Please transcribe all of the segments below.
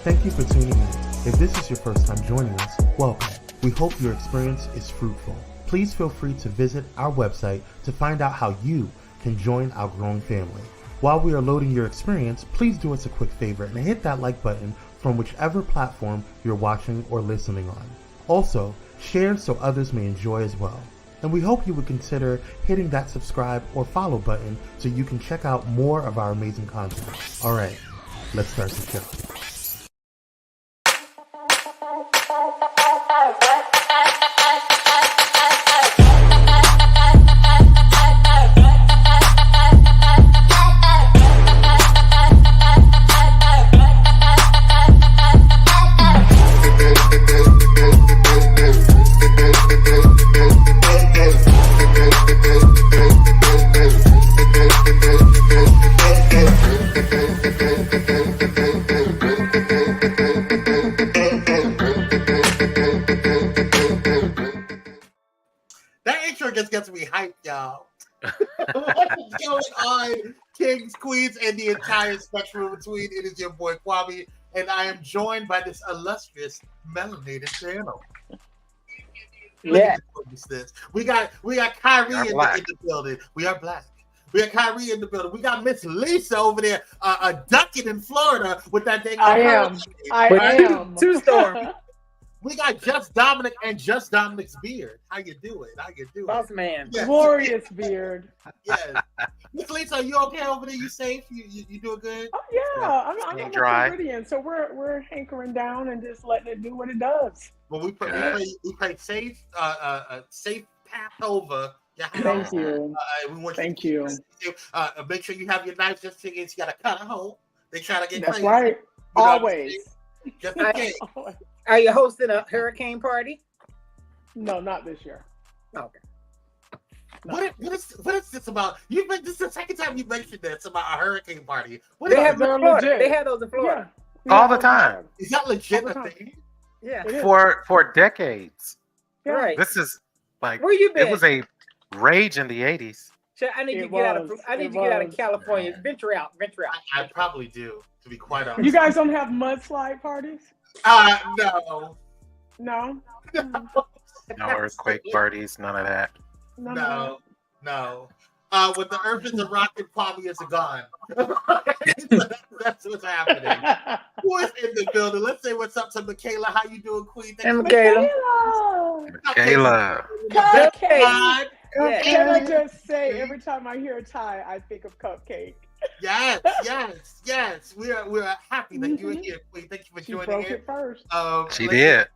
Thank you for tuning in. If this is your first time joining us, welcome. We hope your experience is fruitful. Please feel free to visit our website to find out how you can join our growing family. While we are loading your experience, please do us a quick favor and hit that like button from whichever platform you're watching or listening on. Also, share so others may enjoy as well. And we hope you would consider hitting that subscribe or follow button so you can check out more of our amazing content. All right, let's start the show. Gets me hyped, y'all. What's going on, kings, queens, and the entire spectrum between? It is your boy Kwame, and I am joined by this illustrious melanated channel. Yeah, we got Kyrie in the building. We are black. We got Kyrie in the building. We got Miss Lisa over there, ducking in Florida with that thing. I am. Two storm. We got Just Dominic and Just Dominic's beard. How you doing? Boss man. Yes. Glorious beard. Yes. Miss Lisa, are you okay over there? You safe? You doing good? Oh yeah. I'm dry. a Floridian, so we're hankering down and just letting it do what it does. Well, we pray safe path over. Thank you. Thank you. Make sure you have your knife just in case you got to cut a hole. They try to get That's crazy. right. Always. Just in case. Are you hosting a hurricane party? No, not this year. Okay. No. What is this about? This is the second time you mentioned this about a hurricane party. They have those in Florida. Yeah. All the time. Is that legit a thing? Yeah. For decades. Yeah. Right. This is like where you been? It was a rage in the 80s. I need you to get out of California. Venture out. I probably do, to be quite honest. You guys don't have mudslide parties? No. No. No earthquake parties, none of that. No. When the earth is a rocket, Kwame is a gone. That's what's happening. Who is in the building? Let's say what's up to Michaela. How you doing, Queen? Michaela. Cupcake. Can I just say, every time I hear Ty, I think of Cupcake. Yes. We're happy that you're here, Queen. Thank you for joining broke in. it first. She did.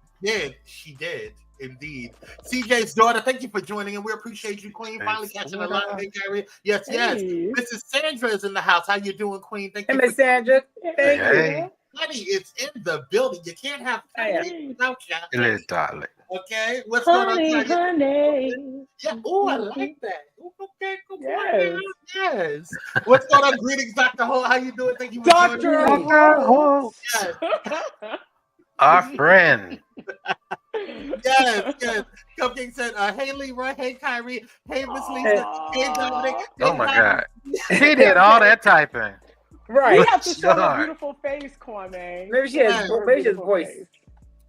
She did. Indeed. CJ's daughter, thank you for joining, and we appreciate you, Queen. Finally catching a lot of it, Gary. Yes. Mrs. Sandra is in the house. How you doing, Queen? Thank you. Miss Sandra. Thank you. Honey, it's in the building. You can't have honey without you. It is, darling. Okay. What's going on? Honey. Yeah. Oh, I like that. Okay. Yes. What's going on? Greetings, Dr. Holt. How you doing? Thank you for Dr. Holt. Yes. Our friend. Yes. Cupcake said, hey Leroy, hey Kyrie, hey Miss Lisa, hey Dominic. Oh my God. He did all that typing. Right. We have to show a beautiful face, Kwame. Maybe she has voice.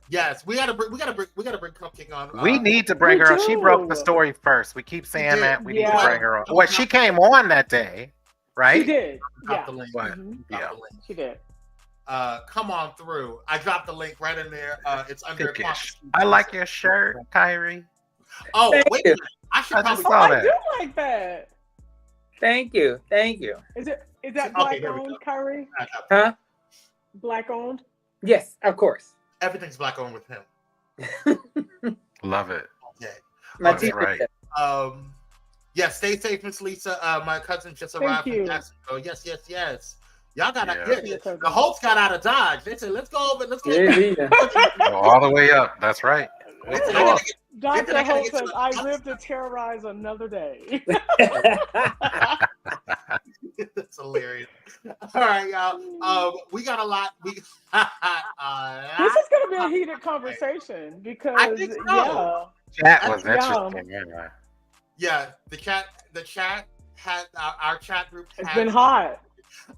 Yes, we gotta bring Cupcake on. We need to bring her on. She broke the story first. We keep saying that. We need to bring her on. Well, she came on that day, right? She did. Yeah. Yeah. She did. Come on through. I dropped the link right in there. It's under. I like your shirt, Kyrie. Oh, wait. I should probably saw that. I do like that. Thank you. Is that black owned, Kyrie? Huh? Black owned? Yes, of course. Everything's black owned with him. Love it. Okay. That's right. Yes, stay safe, Miss Lisa. My cousin just arrived from Jacksonville. Yes. Y'all got the Holtz got out of Dodge. They said, let's go over. Let's go all the way up. That's right. Dr. Holt says, I live to terrorize another day. That's hilarious. All right, y'all. We got a lot. This is going to be a heated conversation because I think so. Chat was interesting. Yeah, the chat had our chat group. It's been hot.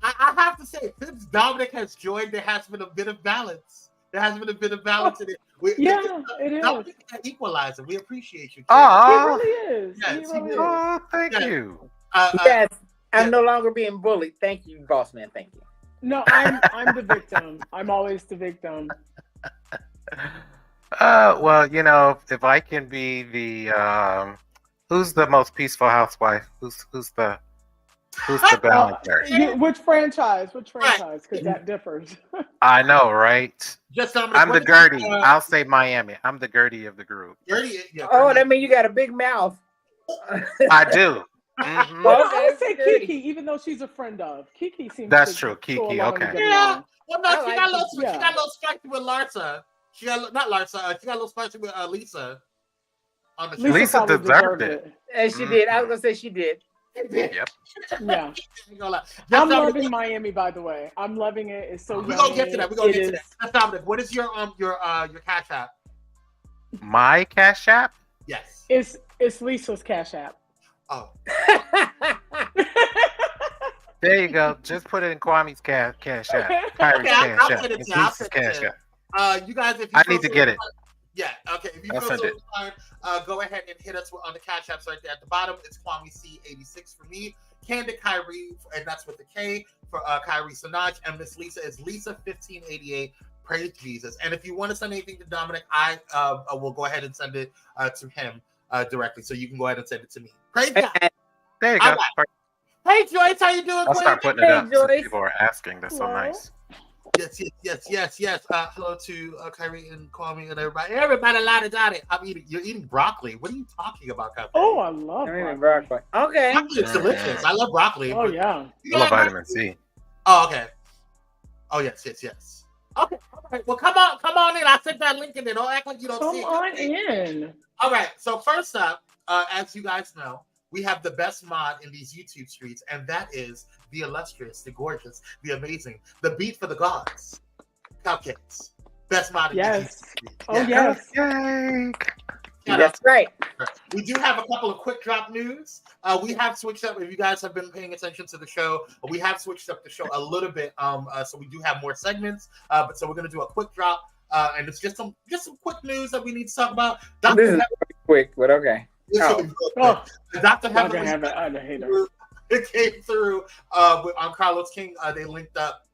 I have to say, since Dominic has joined, there has been a bit of balance. There has been a bit of balance in it. It is. Dominic is an equalizer. We appreciate you. He really is. Yes, he really is. Oh, thank you. Yes, I'm no longer being bullied. Thank you, boss man. Thank you. No, I'm the victim. I'm always the victim. Well, you know, if I can be the who's the most peaceful housewife? Who's the balancer? Which franchise? Because that differs. I know, right? I'm the Gertie. I'll say Miami. I'm the Gertie of the group. Gertie, Oh, that means you got a big mouth. I do. Mm-hmm. Well, I would say Kiki, even though she's a friend of. Kiki seems That's true. Kiki, okay. Yeah. Well, no, she got a little spicy with Larsa. She got not Larsa. She got a little spicy with Lisa. On the show. Lisa deserved it. And she did. I was gonna say she did. Yep. Yeah. I'm loving Miami, by the way. I'm loving it. It's so. We're gonna get to that. We're gonna get to that. Dominic, what is your Cash App? My Cash App? Yes. It's Lisa's Cash App. Oh. There you go. Just put it in Kwame's Cash App. Kyrie's Cash App. It's Lisa's Cash App. You guys, if you I need to get it. Yeah, okay. If you feel so inclined, go ahead and hit us on the Cash Apps right there at the bottom. It's Kwame C86 for me, Candid Kyrie, and that's with the K for Kyrie Sinaj, and Miss Lisa is Lisa1588. Praise Jesus. And if you want to send anything to Dominic, I will go ahead and send it to him directly. So you can go ahead and send it to me. Praise God. There you go. Right. Hey Joyce, how you doing? I'll start putting it up. So people are asking. That's so nice. Yes. Hello to Kyrie and Kwame and everybody. Everybody, you're eating broccoli. What are you talking about, Kyrie? Oh, I love broccoli. Okay. Broccoli is delicious. I love broccoli. Oh, yeah. I love vitamin C. Oh, okay. Oh, yes. Okay. All right. Well, come on in. I sent that link in there. Don't act like you don't see it. Come on in. All right. So first up, as you guys know, we have the best mod in these YouTube streets, and that is the illustrious, the gorgeous, the amazing, the beat for the gods, Cupcakes. Best mod in these YouTube streets. Oh, yes. Yay. That's right. We do have a couple of quick drop news. We have switched up. If you guys have been paying attention to the show, we have switched up the show a little bit. So we do have more segments. But so we're gonna do a quick drop, and it's just some quick news that we need to talk about. This is quick, but okay. Dr. Heather, it came through on Carlos King. They linked up.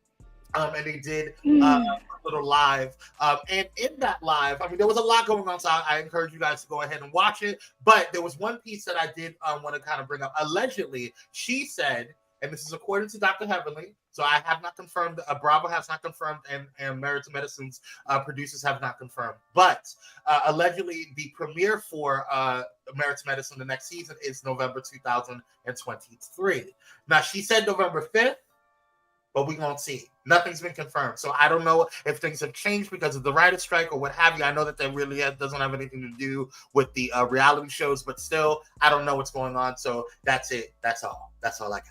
And they did a little live. And in that live, I mean, there was a lot going on, so I encourage you guys to go ahead and watch it. But there was one piece that I did want to kind of bring up. Allegedly, she said, and this is according to Dr. Heavenly, so I have not confirmed, Bravo has not confirmed, and Merit to Medicine's producers have not confirmed. But allegedly, the premiere for Merit to Medicine the next season is November 2023. Now, she said November 5th, but we're going to see. Nothing's been confirmed. So I don't know if things have changed because of the writer's strike or what have you. I know that really doesn't have anything to do with the reality shows, but still, I don't know what's going on. So that's it. That's all I got.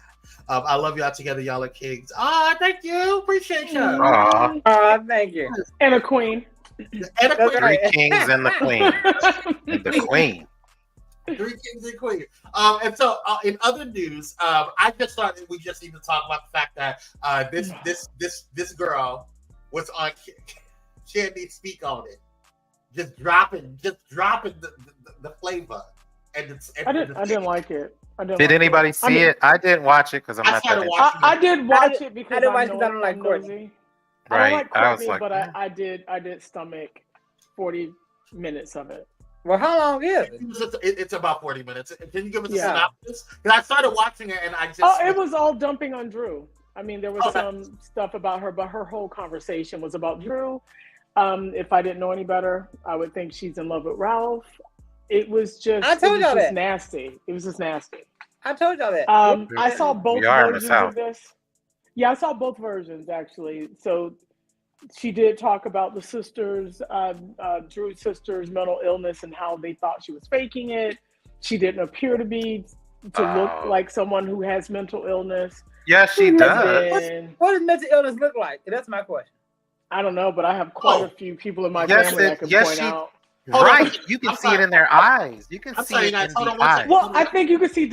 I love y'all together. Y'all are kings. Thank you. Appreciate you. Thank you. And a queen. And a queen. Three kings and the queen. And the queen. 3 kings and queen. And so in other news, I just thought we just need to talk about the fact that this girl was on Candy Speak on it, just dropping the flavor. I didn't like it. Did anybody see it? I didn't watch it because I'm not that. I did watch it because I don't like Courtney. Right. I was like, but I did stomach 40 minutes of it. Well, how long is it? It's about 40 minutes. Can you give us a synopsis? Because I started watching it and I just... it was all dumping on Drew. I mean, there was some stuff about her, but her whole conversation was about Drew. If I didn't know any better, I would think she's in love with Ralph. It was just... nasty. It was just nasty. I told y'all that. I saw both versions of this. Yeah, I saw both versions, actually. So... she did talk about the sisters, Drew's sister's mental illness and how they thought she was faking it. She didn't appear to look like someone who has mental illness. Yeah, she does. What does mental illness look like? That's my question. I don't know, but I have quite a few people in my family I can point out. Right, you can see it in their eyes. You can see it in the eyes. Well, I think you can see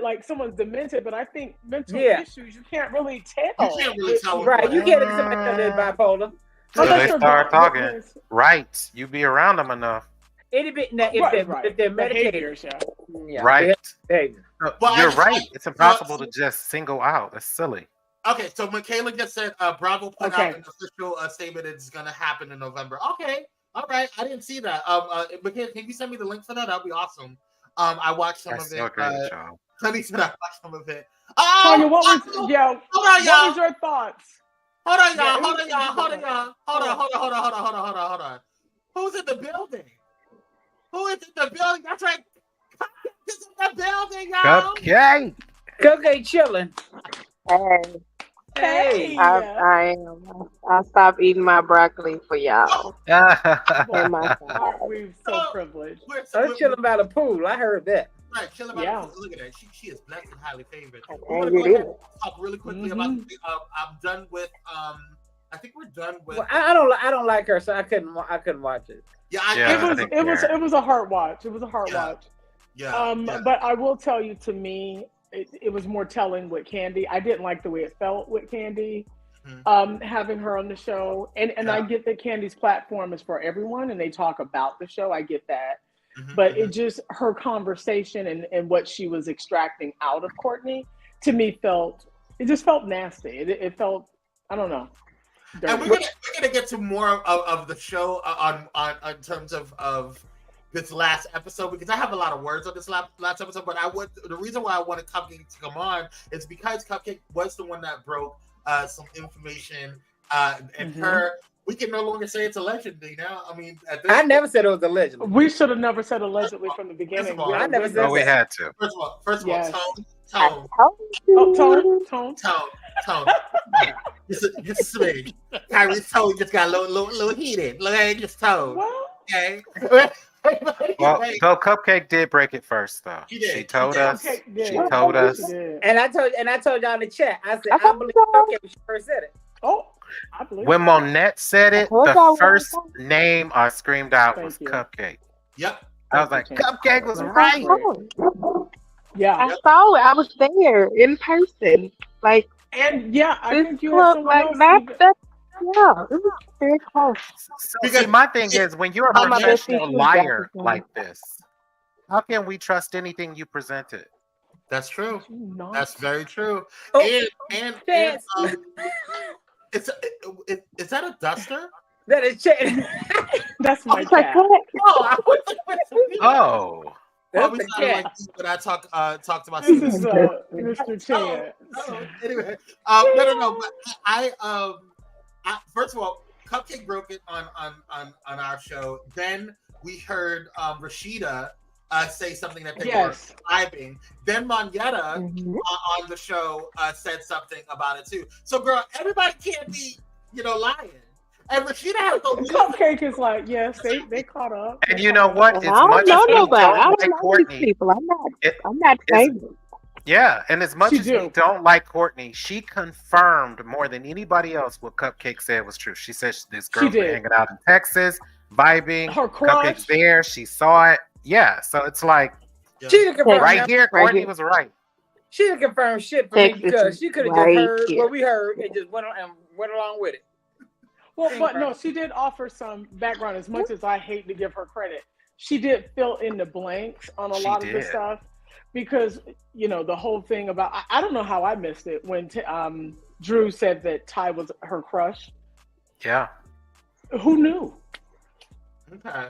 like someone's demented, but I think mental issues you can't really tell. You can't really tell. Right, you can't expect that bipolar. So they start talking. Right, you be around them enough. If they're medicated, right. Well, you're right. It's impossible to just single out. That's silly. Okay, so Michaela just said Bravo put out an official statement it's going to happen in November. Okay, all right. I didn't see that. Michaela, can you send me the link for that? That'd be awesome. I watched some of it. Honey said I watched some of it. Tanya, what was your thoughts? Hold on. Who's in the building? Who is in the building? That's right. Cupcake's in the building, y'all. Cupcake chilling. Hey. I am. I stopped eating my broccoli for y'all. We're so privileged. I'm chilling by the pool. I heard that. Right, chilling by the pool. Look at that. She is blessed and highly favored. We're gonna go ahead and talk really quickly about. I'm done with. I think we're done with. Well, I don't like her, so I couldn't watch it. It was a hard watch. It was a hard watch. But I will tell you, to me, it was more telling with Candy. I didn't like the way it felt with Candy, having her on the show. And I get that Candy's platform is for everyone, and they talk about the show. I get that. But it just, her conversation and what she was extracting out of Courtney, to me, felt nasty. It felt, I don't know. And we're gonna get to more of the show on in terms of this last episode, because I have a lot of words on this last episode. But the reason why I wanted Cupcake to come on is because Cupcake was the one that broke some information, and her. We can no longer say it's allegedly now. I mean, I never said it was allegedly. We should have never said allegedly from the beginning. I never said. We had to. First of all, Tone. Just swing. Kyrie's tone just got a little heated. Look at just tone. Okay. Well, Cupcake did break it first, though. She told us. She told us. And I told y'all in the chat. I said I believe Cupcake when she first said it. When Monette said it, the first name I screamed out was Cupcake. Yep. I was like, Cupcake was right. Yeah. I saw it. I was there in person. Like, and I think you look like that. Yeah, it was very close. See, my thing is, when you're a professional liar like this, how can we trust anything you presented? That's true. That's very true. And is that a duster? That is that's my cat. Oh. Probably sounded like when I talked about. This is Mr. Chan. Anyway, no. But I first of all, Cupcake broke it on our show. Then we heard Rashida say something that they were vibing. Then Monyetta on the show said something about it too. So, girl, everybody can't be lying. And Rashida has no Cupcake is like, yes, they caught up. And you know what? It's I don't know nobody. I don't know Courtney. These people. I'm not famous. Yeah, and as much as we don't like Courtney, she confirmed more than anybody else what Cupcake said was true. She said this girl's been hanging out in Texas, vibing. Her crush. Cupcake's there. She saw it. Yeah, so it's like right here, Courtney was right. She didn't confirm shit for me because she could have just heard what we heard and just went along with it. Well, but no, she did offer some background. As much as I hate to give her credit, she did fill in the blanks on a lot of the stuff, because the whole thing about I don't know how I missed it when Drew said that Ty was her crush. Yeah. Who knew? Okay.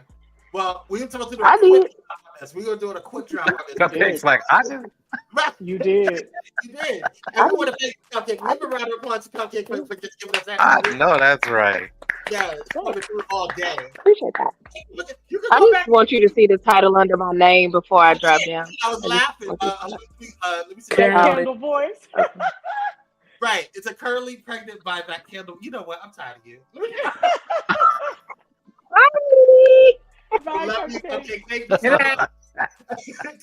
Well, we're supposed to do a quick drop on this. We're doing a quick drop on this. Cupcake's like, I didn't. You did. You did. And we want to thank Cupcake. Give a round of applause to Cupcake for just giving us that. I know that's right. Yeah, it's coming through all day. Appreciate that. I just want you to see the title under my name before I drop down. I was laughing. Let me see. That candle voice. Right. It's a currently pregnant by that candle. You know what? I'm tired of you. I love you, Cupcake. Thank you so much.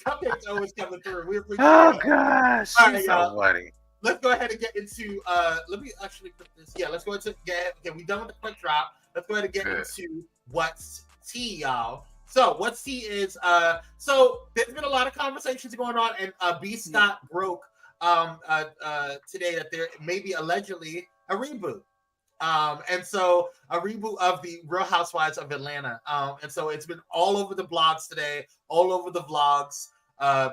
Cupcake's always coming through. We appreciate it. Gosh. All right, so funny. Let's go ahead and get into let me actually put this. Yeah, let's go into okay, we're done with the quick drop. Let's go ahead and get into what's tea, y'all. So what's tea is so there's been a lot of conversations going on, and B Scott broke today that there may be allegedly a reboot. And so a reboot of the Real Housewives of Atlanta. And so it's been all over the blogs today, all over the vlogs.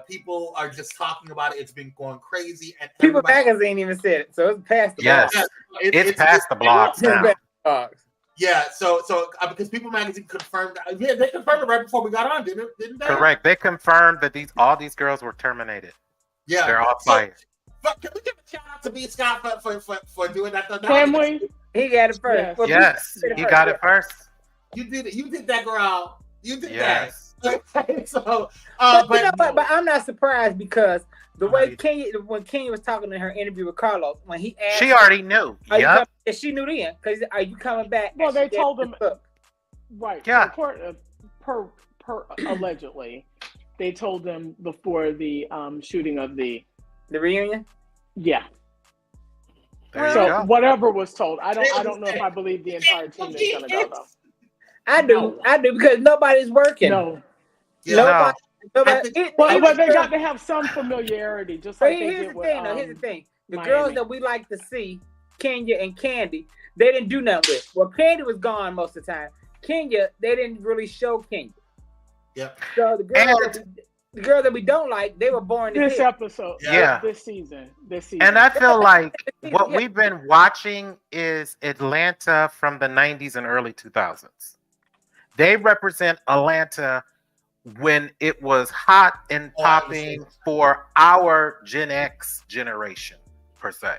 People are just talking about it. It's been going crazy. And People Magazine even said it, so it's past the blogs. Yes, it's past the blogs now. Yeah, so because People Magazine confirmed, yeah, they confirmed it right before we got on, didn't they? Correct. They confirmed that all these girls were terminated. Yeah, they're all fired. Can we give a shout out to B Scott for doing that? Can we? He got it first. Yes, he got it first. You did it. You did that, girl. You did that. So, but I'm not surprised because the way when Kenya was talking in her interview with Carlos, when he asked, she already knew. Yeah, she knew then. Because are you coming back? Well, they told him. Right. Yeah. Per allegedly, they told them before the shooting of the reunion. Yeah. So whatever was told, I don't know if I believe the entire team is gonna go though. I do because nobody's working. No. Yeah. But they got to have some familiarity, just like they did with. Here's the thing: the girls that we like to see, Kenya and Candy, they didn't do nothing with. Well, Candy was gone most of the time. Kenya, they didn't really show Kenya. Yep. So the girls that we don't like, they were born this episode. Yeah. This season. And I feel like what we've been watching is Atlanta from the 90s and early 2000s. They represent Atlanta when it was hot and popping for our Gen X generation, per se.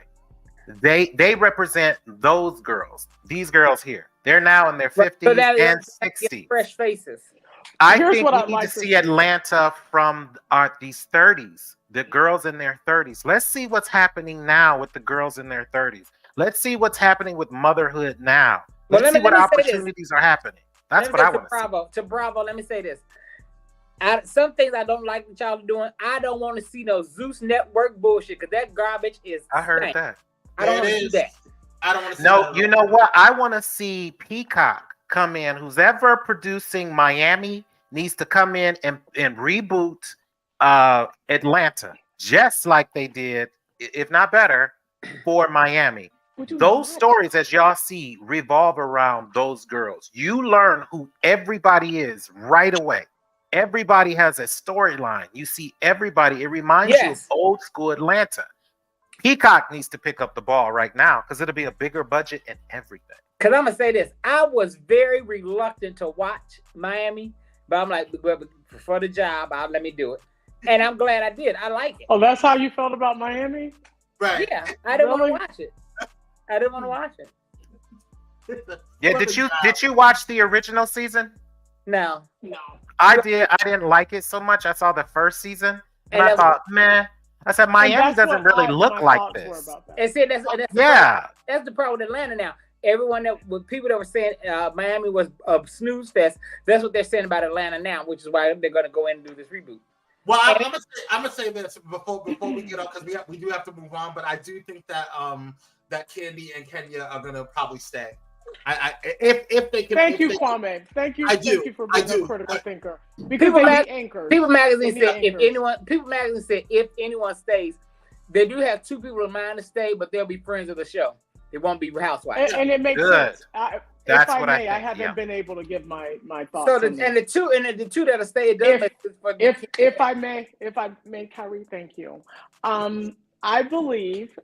They represent those girls. These girls here. They're now in their 50s and 60s. Fresh faces. I think we need to see Atlanta from these 30s, the girls in their 30s. Let's see what's happening now with the girls in their 30s. Let's see what's happening with motherhood now. Let's see what opportunities are happening. That's what I want to see. To Bravo, let me say this. Some things I don't like that y'all are doing. I don't want to see no Zeus Network bullshit because that garbage is. I heard that. I don't want to see that. I don't want to see that. You know what? I want to see Peacock come in. Who's ever producing Miami needs to come in and reboot Atlanta, just like they did, if not better, for Miami. Those stories, as y'all see, revolve around those girls. You learn who everybody is right away. Everybody has a storyline. You see everybody. It reminds you of old school Atlanta. Peacock needs to pick up the ball right now because it'll be a bigger budget and everything. Because I'm going to say this. I was very reluctant to watch Miami, but I'm like, for the job, let me do it. And I'm glad I did. I like it. Oh, that's how you felt about Miami? Right. Yeah, I didn't want to watch it. I didn't want to watch it. Yeah, did you watch the original season? No. I did. I didn't like it so much. I saw the first season and I thought, man, I said Miami doesn't really look like this. And see, that's the problem with Atlanta now. Everyone people that were saying Miami was a snooze fest, that's what they're saying about Atlanta now, which is why they're going to go in and do this reboot. Well, I'm gonna say this before we get off because we do have to move on, but I do think that that Candy and Kenya are gonna probably stay. If they can. Thank you, Kwame. Thank you. Thank you for being a critical thinker. Because People People Magazine said if anyone stays, they do have two people in mind to stay, but they'll be friends of the show. It won't be housewives. And it makes sense. That's what I think. I haven't been able to give my thoughts. So the two that'll stay. If I may, Kyrie, thank you. I believe.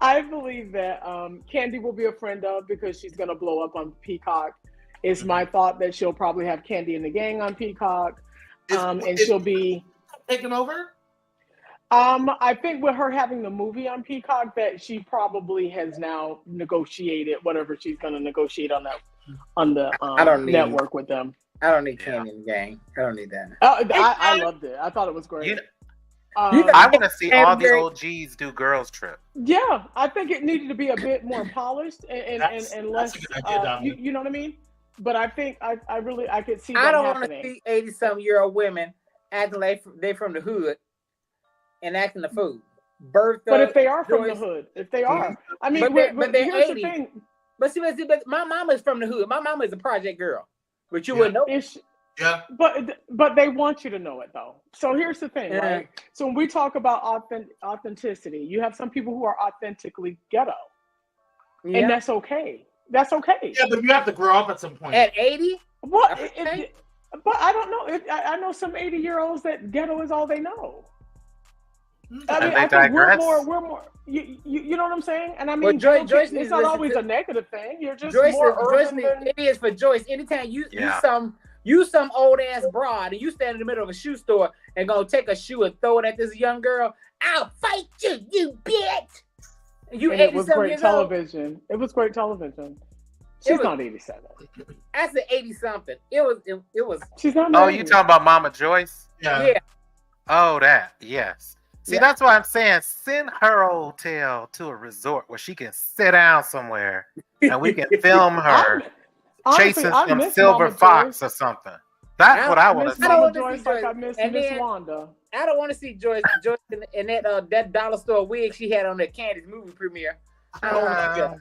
I believe that Candy will be a friend of because she's going to blow up on Peacock. It's my thought that she'll probably have Candy and the Gang on Peacock. And she'll be taking over. I think with her having the movie on Peacock that she probably has now negotiated whatever she's going to negotiate on the network with them. I don't need Candy and the Gang. I don't need that. I loved it. I thought it was great. I want to see all the OGs do girls trip. Yeah, I think it needed to be a bit more polished and less. You know what I mean? But I think I could see. I don't want to see 80-some-year-old women acting like they from the hood and acting the food. But if they are from the hood, I mean, but they're here's 80. the thing. But see, my mama is from the hood. My mama is a project girl, but you wouldn't know. Yeah. But they want you to know it though. So here's the thing, right? So when we talk about authenticity, you have some people who are authentically ghetto, and that's okay. That's okay. Yeah, but you have to grow up at some point. At 80? What? But I don't know. I know some 80-year-olds that ghetto is all they know. I mean, I think we're more. You know what I'm saying? And I mean, Joyce, it's not always a negative thing. You're just Joyce, more urban than... It is for Joyce. Anytime you some old ass broad and you stand in the middle of a shoe store and go take a shoe and throw it at this young girl, I'll fight you, you bitch. It was great television. It was great television. She's not 87. I said 80 something. It was. She's not. Oh, you talking about Mama Joyce? Yeah. Oh, that. Yes. See, that's why I'm saying send her old tail to a resort where she can sit down somewhere and we can film her chasing some silver fox or something. That's what I want to see. I don't want to see Joyce like I miss Miss Wanda. I don't want to see Joyce in that dollar store wig she had on that Candy's movie premiere. I don't want to see that.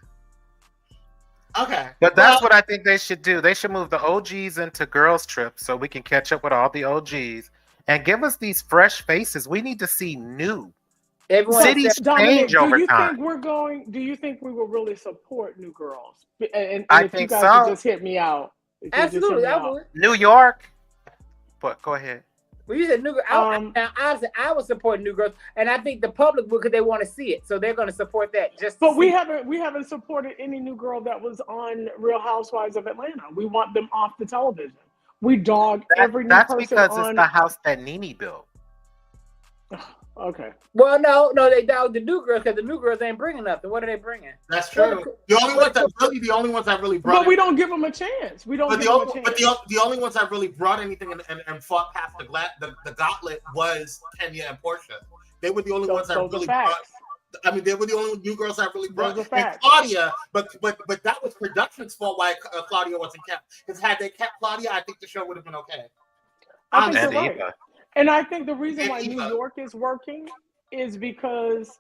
Okay. But that's what I think they should do. They should move the OGs into girls' trips so we can catch up with all the OGs and give us these fresh faces. We need to see new. Cities change over time. Do you think we will really support new girls? And I if think you guys so. Just hit me out. Absolutely, I would. New York. But go ahead. Well, you said new girls. I would support new girls, and I think the public would because they want to see it, so they're going to support that. But we haven't supported any new girl that was on Real Housewives of Atlanta. We want them off the television. We dog every new person on. That's because it's the house that Nene built. Okay. Well, no, they dog the new girls because the new girls ain't bringing nothing. What are they bringing? That's true. The only ones that really brought. But we don't give them a chance. We don't. But the only ones that really brought anything and fought past the gauntlet was Kenya and Portia. They were the only ones that really brought. I mean, they were the only new girls that really brought. And Claudia, but that was production's fault why Claudia wasn't kept. Because had they kept Claudia, I think the show would have been okay. I think you're right. And I think the reason why New York is working is because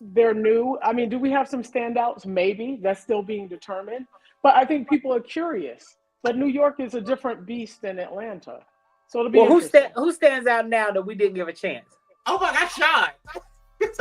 they're new. I mean, do we have some standouts? Maybe. That's still being determined. But I think people are curious. But New York is a different beast than Atlanta. So it'll be who stands out now that we didn't give a chance? Oh my gosh, Sean. But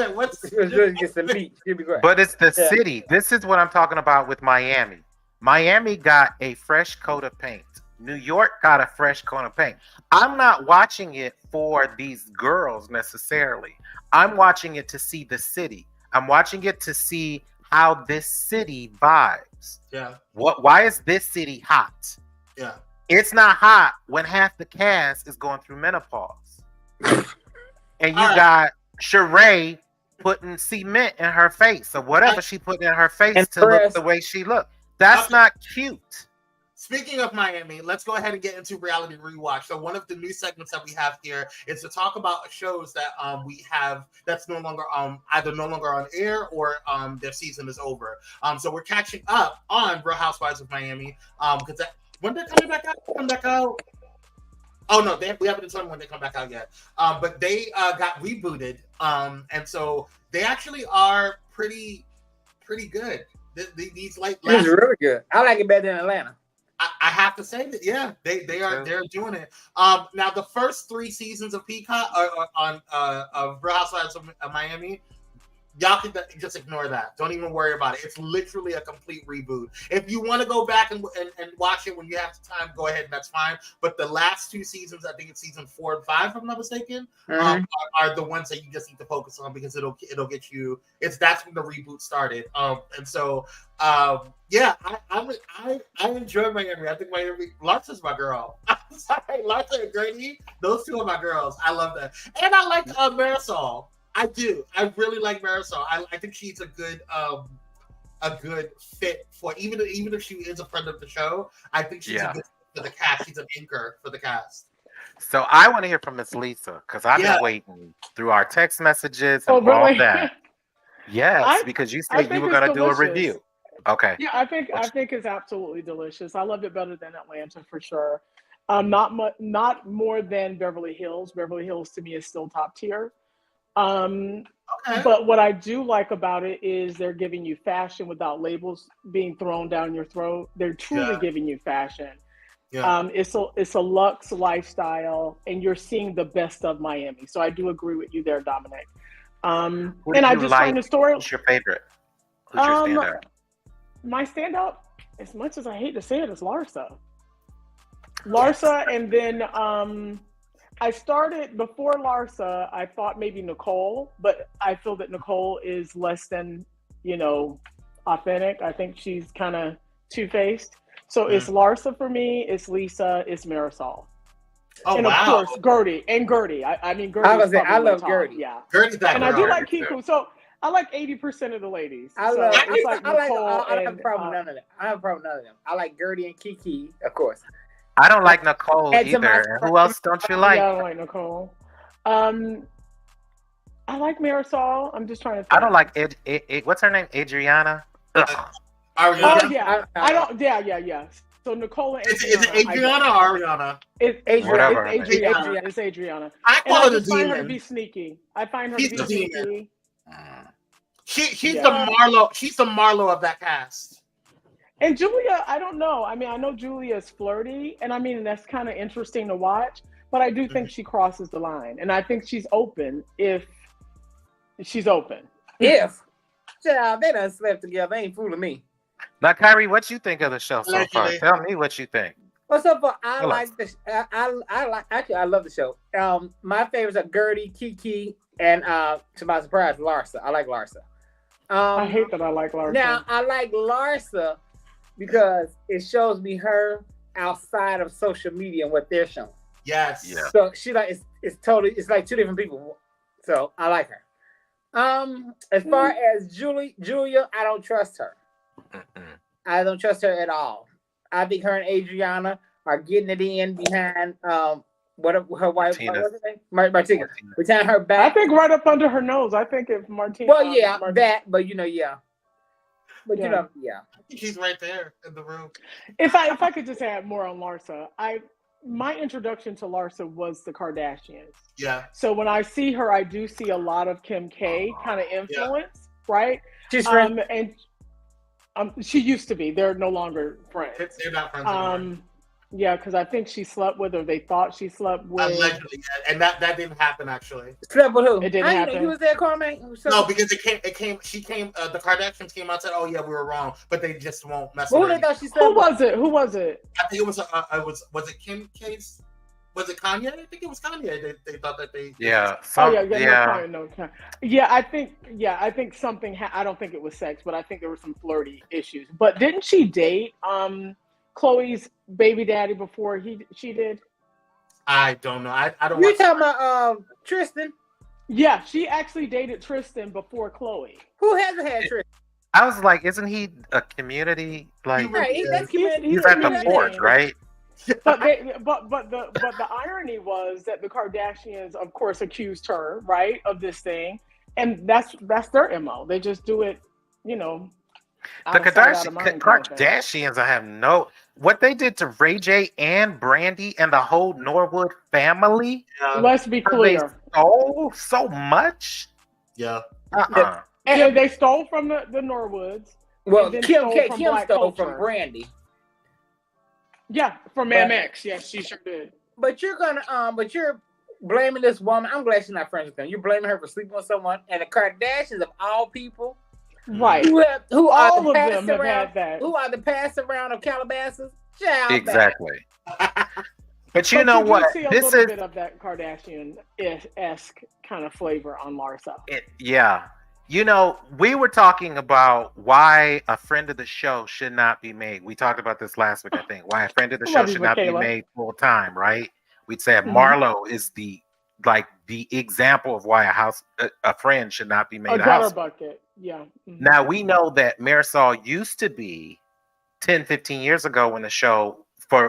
it's the city. This is what I'm talking about with Miami. Miami got a fresh coat of paint. New York got a fresh coat of paint. I'm not watching it for these girls necessarily. I'm watching it to see the city. I'm watching it to see how this city vibes. Yeah. Why is this city hot? Yeah. It's not hot when half the cast is going through menopause. And you got Sheree putting cement in her face or whatever she put in her face to look the way she looked. That's not cute. Speaking of Miami, let's go ahead and get into reality rewatch. So one of the new segments that we have here is to talk about shows that we have that's no longer either no longer on air or their season is over. So we're catching up on Real Housewives of Miami because when they're coming back out. Oh no, we haven't determined when they come back out yet. But they got rebooted, and so they actually are pretty good. These last it's really good. I like it better than Atlanta. I have to say that, yeah, they're doing it. Now the first 3 seasons of Peacock are on of Real Housewives of Miami. Y'all can just ignore that. Don't even worry about it. It's literally a complete reboot. If you want to go back and watch it when you have time, go ahead and that's fine. But the last 2 seasons, I think it's season 4 and 5, if I'm not mistaken, are the ones that you just need to focus on because it'll get you. That's when the reboot started. And so yeah, I enjoy Miami. I think Miami. Larsa's my girl. I'm sorry, Larsa and Grady. Those 2 are my girls. I love that, and I like Marisol. I do. I really like Marisol. I think she's a good fit for even if she is a friend of the show. I think she's a good fit for the cast. She's an anchor for the cast. So I want to hear from Miss Lisa because I've been waiting through our text messages and all that. Yes, because you said you were going to do a review. Okay. Yeah, I think it's absolutely delicious. I love it better than Atlanta for sure. Not more than Beverly Hills. Beverly Hills to me is still top tier. Okay. But what I do like about it is they're giving you fashion without labels being thrown down your throat. They're truly giving you fashion. Yeah. It's a luxe lifestyle, and you're seeing the best of Miami. So I do agree with you there, Dominic. And I just find the story. What's your favorite? Who's your standout? My standout, as much as I hate to say it, is Larsa. Larsa, and then I started before Larsa. I thought maybe Nicole, but I feel that Nicole is less than, authentic. I think she's kind of two-faced. So it's Larsa for me. It's Lisa. It's Marisol. Oh, and of course Gertie. I mean, Gertie. I love Gertie. Yeah. Gertie's that and I do like Kiku. So I like 80% of the ladies. I don't have a problem with none of them. I have a problem with none of them. I like Gertie and Kiki, of course. I don't like Nicole either. Who else don't you like? Yeah, I don't like Nicole. I like Marisol. I'm just trying to think. I don't like what's her name? Adriana? Ugh. Oh yeah. I don't. Yeah. So Nicole and is it Adriana or Ariana? It's Whatever. It's Adriana. I call her the find demon. her to be sneaky. I find her to be sneaky. She's the Marlo. She's the Marlo of that cast. And Julia, I don't know. I mean, I know Julia is flirty, and I mean that's kind of interesting to watch. But I do think she crosses the line, and I think she's open if she's open. If child, they done slept together. They ain't fooling me. Now, Kyrie, what you think of the show so far? Tell me what you think. Well, so far, I like the. I love the show. My favorites are Gertie, Kiki, and to my surprise, Larsa. I like Larsa. I hate that I like Larsa. Now I like Larsa because it shows me her outside of social media and what they're showing. Yes. Yeah. So she like it's like two different people. So I like her. As far as Julia, I don't trust her. I don't trust her at all. I think her and Adriana are getting it in behind what her wife Martina. Behind her back. I think right up under her nose. I think if Martina. Well, yeah, that, but But She's right there in the room. If I could just add more on Larsa, my introduction to Larsa was the Kardashians. Yeah. So when I see her, I do see a lot of Kim K kind of influence, right? She's friends. And she used to be. They're no longer friends. They're not friends anymore. Yeah, because I think she slept with, or they thought she slept with. Allegedly, yeah. And that didn't happen actually. Slept with who? It didn't happen. You was there, Carmen? No, because the Kardashians came out and said, "Oh yeah, we were wrong," but they just won't mess with her. Who thought she slept with? Who was it? I think it was was it Kim K's? Was it Kanye? I think it was Kanye. They thought that they. Yeah. I think something. I don't think it was sex, but I think there were some flirty issues. But didn't she date Chloe's baby daddy before she did? I don't know. I don't. You talking about Tristan? Yeah, she actually dated Tristan before Chloe. Who hasn't had Tristan? I was like, isn't he a community? Like, that's community. He's at the port, right? But the irony was that the Kardashians, of course, accused her, right, of this thing, and that's their MO. They just do it, The Kardashians, I have no. What they did to Ray J and Brandy and the whole Norwood family. Let's be clear. They stole so much. Yeah. And they stole from the Norwoods. Well, Kim stole from Brandy. Yeah, from MX. Yes, she sure did. But you're blaming this woman. I'm glad she's not friends with them. You're blaming her for sleeping with someone, and the Kardashians of all people. Right. Who all of them have had that. Who are the pass around of Calabasas? Exactly. But you know what? This is a bit of that Kardashian-esque kind of flavor on Larsa. We were talking about why a friend of the show should not be made. We talked about this last week, I think. Why a friend of the show should not be made full time, right? We'd say Marlo is the example of why a friend should not be made a house bucket. Yeah. Mm-hmm. Now we know that Marisol used to be 10, 15 years ago when the show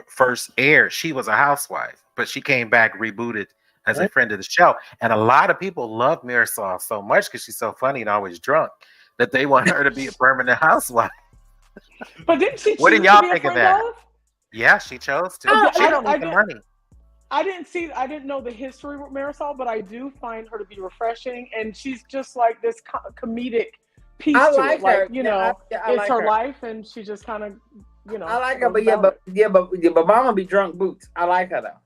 first aired. She was a housewife, but she came back rebooted as a friend of the show. And a lot of people love Marisol so much because she's so funny and always drunk that they want her to be a permanent housewife. But didn't she? What do y'all think of that? Yeah, she chose to. She don't need the money. I didn't know the history with Marisol, but I do find her to be refreshing, and she's just like this comedic piece I to like it. her. Like, you know, I it's like her life, and she just kind of, you know. I like her, but Mama be drunk boots. I like her though,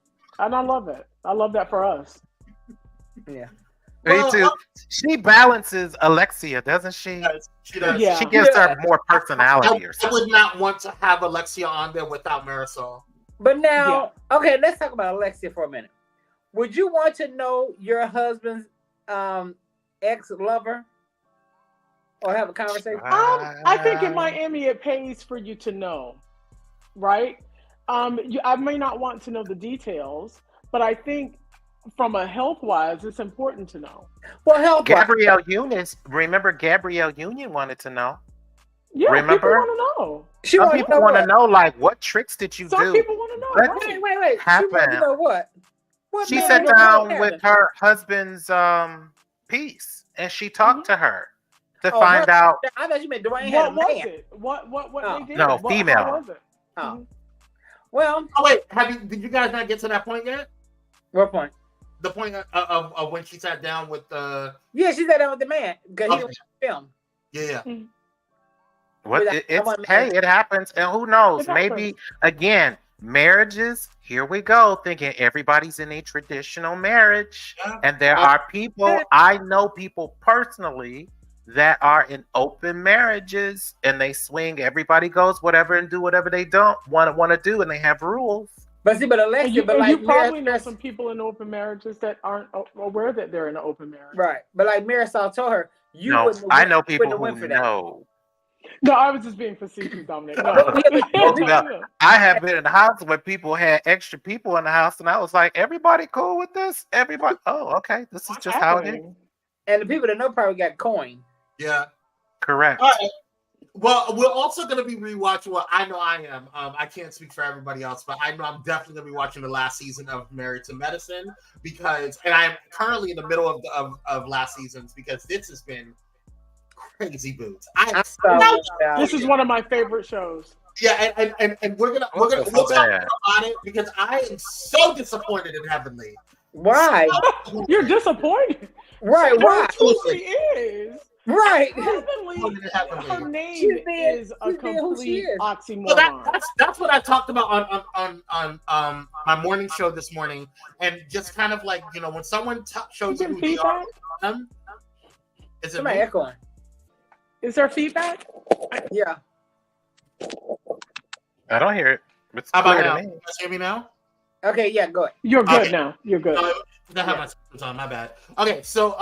and I love it. I love that for us. Yeah. Me too. She balances Alexia, doesn't she? She does. Yeah. She gives her more personality. I would not want to have Alexia on there without Marisol. But now, okay, let's talk about Alexia for a minute. Would you want to know your husband's ex-lover? Or have a conversation? I think in Miami it pays for you to know, right? I may not want to know the details, but I think from a health-wise, it's important to know. Well, health-wise. Gabrielle Union wanted to know. Yeah, remember? People want to know. Some people want to know, like, what tricks did you do? Some people want to know. Wait. She want to know what? She sat down with her husband's piece, and she talked to her to find out. I thought you meant Dwayne what had a was man. it? What they did? No, female. How was it? Oh. Well. Oh wait, did you guys not get to that point yet? What point? The point of when she sat down with the. Yeah, she sat down with the man because he was film. Yeah. What it happens, and who knows? Maybe again, marriages. Here we go, thinking everybody's in a traditional marriage, and there are people. I know people personally that are in open marriages, and they swing. Everybody goes whatever and do whatever they don't want to do, and they have rules. But Alexia, you probably know some people in open marriages that aren't aware that they're in an open marriage. Right. But like Marisol told her, I know people who know. No, I was just being facetious, Dominic. No. I have been in the house where people had extra people in the house, and I was like, everybody cool with this? Everybody, oh, okay. This is just how it is. And the people that know probably got coin. Yeah. Correct. All right. Well, we're also going to be rewatching. Well, I know I am. I can't speak for everybody else, but I know I'm definitely going to be watching the last season of Married to Medicine and I'm currently in the middle of last season's because this has been crazy boots. This is one of my favorite shows. Yeah, and we'll talk about it because I am so disappointed in Heavenly. Why? You're disappointed. Right? Why? Who she is. Right. Heavenly, her name is a complete oxymoron. So that's what I talked about on my morning show this morning, and just kind of like, you know, when someone shows you who they are, is it echoing? Is there feedback? Yeah. I don't hear it. It's How about clear now? to me. You guys hear me now? Okay, yeah, go ahead. You're good now. You're good. I have my systems on. My bad. Okay, so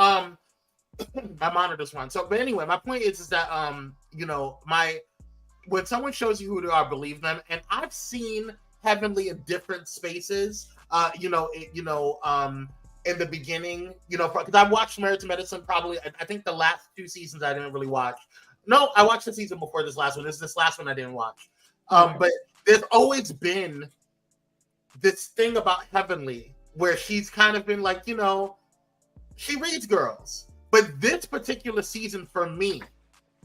my monitor's on. So, but anyway, my point is that you know, when someone shows you who they are, believe them. And I've seen Heavenly in different spaces. In the beginning, you know, because I watched Married to Medicine probably. I think the last 2 seasons I didn't really watch. No, I watched the season before this last one. This last one I didn't watch. But there's always been this thing about Heavenly where she's kind of been like, you know, she reads girls. But this particular season for me,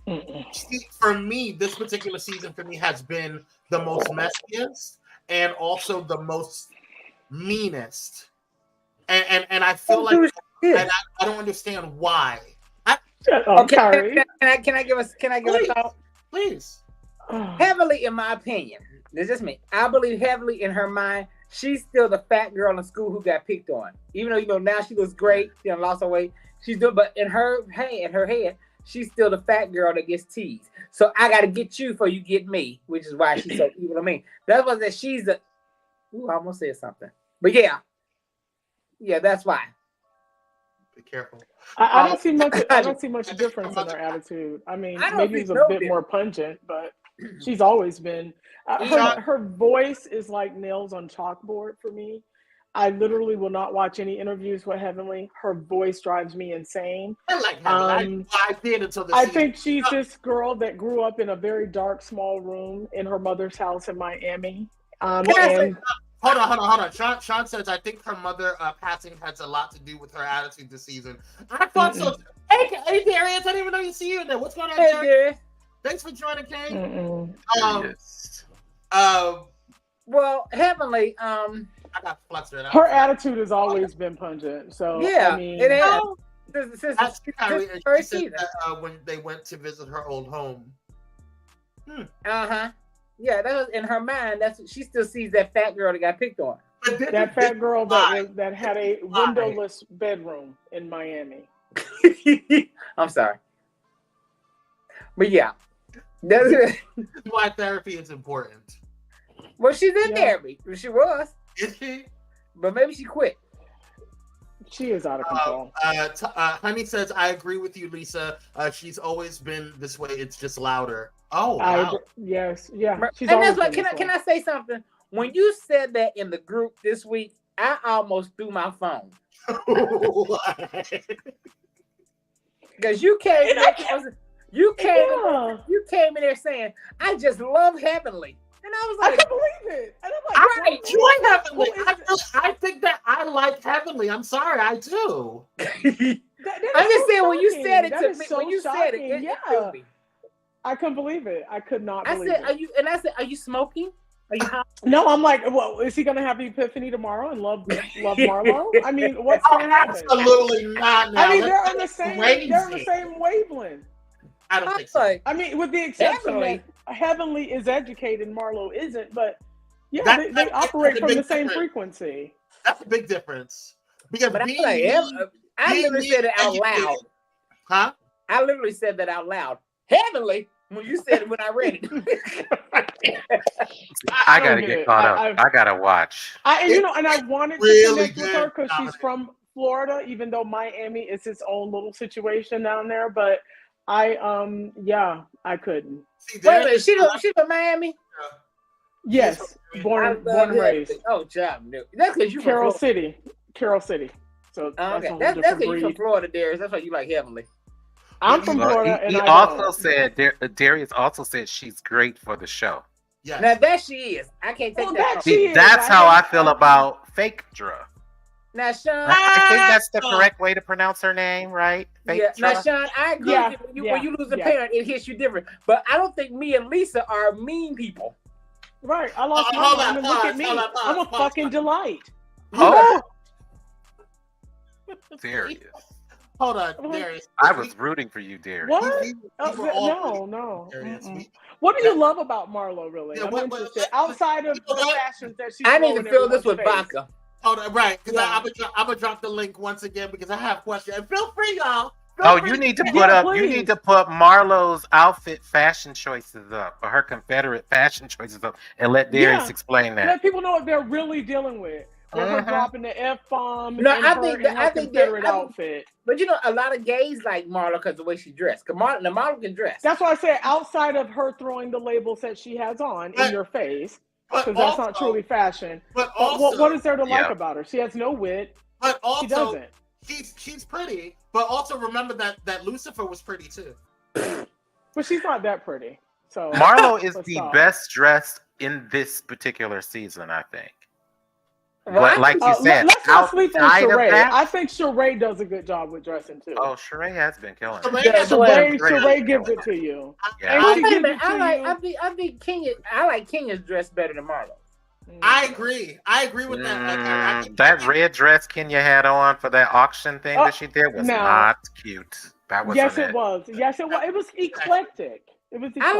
this particular season for me has been the most messiest and also the most meanest. And I feel like, and I don't understand why. Okay, can I give a thought? Please. Heavily, in my opinion, this is just me. I believe heavily in her mind, she's still the fat girl in school who got picked on. Even though, you know, now she looks great, she done lost her weight. She's doing, but in her head, she's still the fat girl that gets teased. So I got to get you before you get me, which is why she's so evil to me. That's why that she's the. Ooh, I almost said something, but yeah, that's why. Be careful. I don't see much. I don't see much difference in her attitude. I mean, maybe it's a bit more pungent, but she's always been. Her voice is like nails on chalkboard for me. I literally will not watch any interviews with Heavenly. Her voice drives me insane. I like Heavenly. I did until I think she's this girl that grew up in a very dark, small room in her mother's house in Miami. Hold on. Sean says, I think her mother passing has a lot to do with her attitude this season. I thought so. Hey, Darius, I didn't even know you see you in there. What's going on, Darius? Thanks for joining, Kane. Well, Heavenly, I got flustered. Her attitude has always been pungent. So Yeah, I mean, it is. That's Kyrie, and First she said season. that, when they went to visit her old home. Yeah, that was in her mind. That's what she still sees that fat girl that got picked on. that fat girl that had a windowless bedroom in Miami. I'm sorry, but yeah, that's why therapy is important. Well, she's in therapy. She was. Is she? But maybe she quit. She is out of control. Honey says, I agree with you, Lisa. She's always been this way. It's just louder. Oh, wow. Yes. Yeah. And that's what, can I say something? When you said that in the group this week, I almost threw my phone. Because you came in there saying, I just love Heavenly. And I was like, I can't believe it. And I'm like, I enjoy Heavenly. I think that I like Heavenly. I'm sorry, I do. I'm just saying, when you said it to me, when you said it, it threw me. I couldn't believe it. I could not believe it. I said, are you smoking? Are you high? No, I'm like, well, is he going to have the epiphany tomorrow and love Marlo? I mean, what's going to happen? Absolutely not. Now. I mean, they're on the same wavelength. I don't think so. I mean, with the exception that Heavenly is educated and Marlo isn't, but yeah, they operate from the same frequency. That's a big difference. Because I literally said it out loud. Huh? I literally said that out loud. Heavenly, when you said it when I read it. I gotta get caught up. I gotta watch. And I wanted to connect with her because she's from Florida, even though Miami is its own little situation down there. But I couldn't. Wait a minute, she's from Miami? Yes, born and raised. Oh, job. That's because you Carroll City. So that's because you're from Florida, Darius. That's why you like Heavenly. I'm from Florida, and he also said Darius also said she's great for the show. Yeah. Now that she is, I can't take that. That's how I feel about Fake Dra. Now, Sean, I think that's the correct way to pronounce her name, right? Fake Dra. Now, Sean, I agree. When you lose a parent, it hits you different. But I don't think me and Lisa are mean people. Right. I lost my mom, and look at me. I'm a fucking delight. Oh. Serious. Hold on, Darius. I was rooting for you, Darius. What? No. What do you love about Marlo, really? I'm interested. Outside of the fashions that she's I need to fill this with vodka. Hold on, right? Because I'm gonna drop the link once again because I have questions. And feel free, y'all. You need to put Marlo's outfit fashion choices up, or her Confederate fashion choices up, and let Darius explain that. Let people know what they're really dealing with. Her dropping the F-bomb. No, I think Confederate outfit. But a lot of gays like Marlo because the way she dressed. Because Marlo can dress. That's why I say outside of her throwing the labels that she has on in your face, because that's not truly fashion. But also, what is there to like about her? She has no wit. But also, she doesn't. She's pretty. But also remember that Lucifer was pretty too. But she's not that pretty. So Marlo is the best dressed in this particular season, I think. But like you said, let's not sleep on Sheree. I think Sheree does a good job with dressing too. Oh, Sheree has been killing. Sheree gives it to you. Yeah. I think Kenya. I like Kenya's dress better than Marlo. I agree with that. That red dress Kenya had on for that auction thing that she did was not cute. That was it was. Yes, it was. It was eclectic. I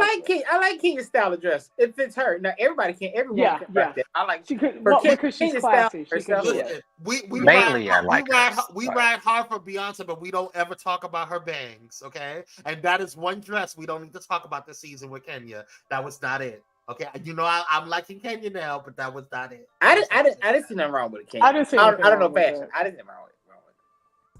like Kenya's style of dress. It fits her. Now everyone can rock that. I like because she's classy. We ride hard for Beyonce, but we don't ever talk about her bangs, okay? And that is one dress we don't need to talk about this season with Kenya. That was not it. Okay, I'm liking Kenya now, but that was not it. I didn't see nothing wrong with it, Kenya. I didn't see. I don't know fashion. I didn't see nothing wrong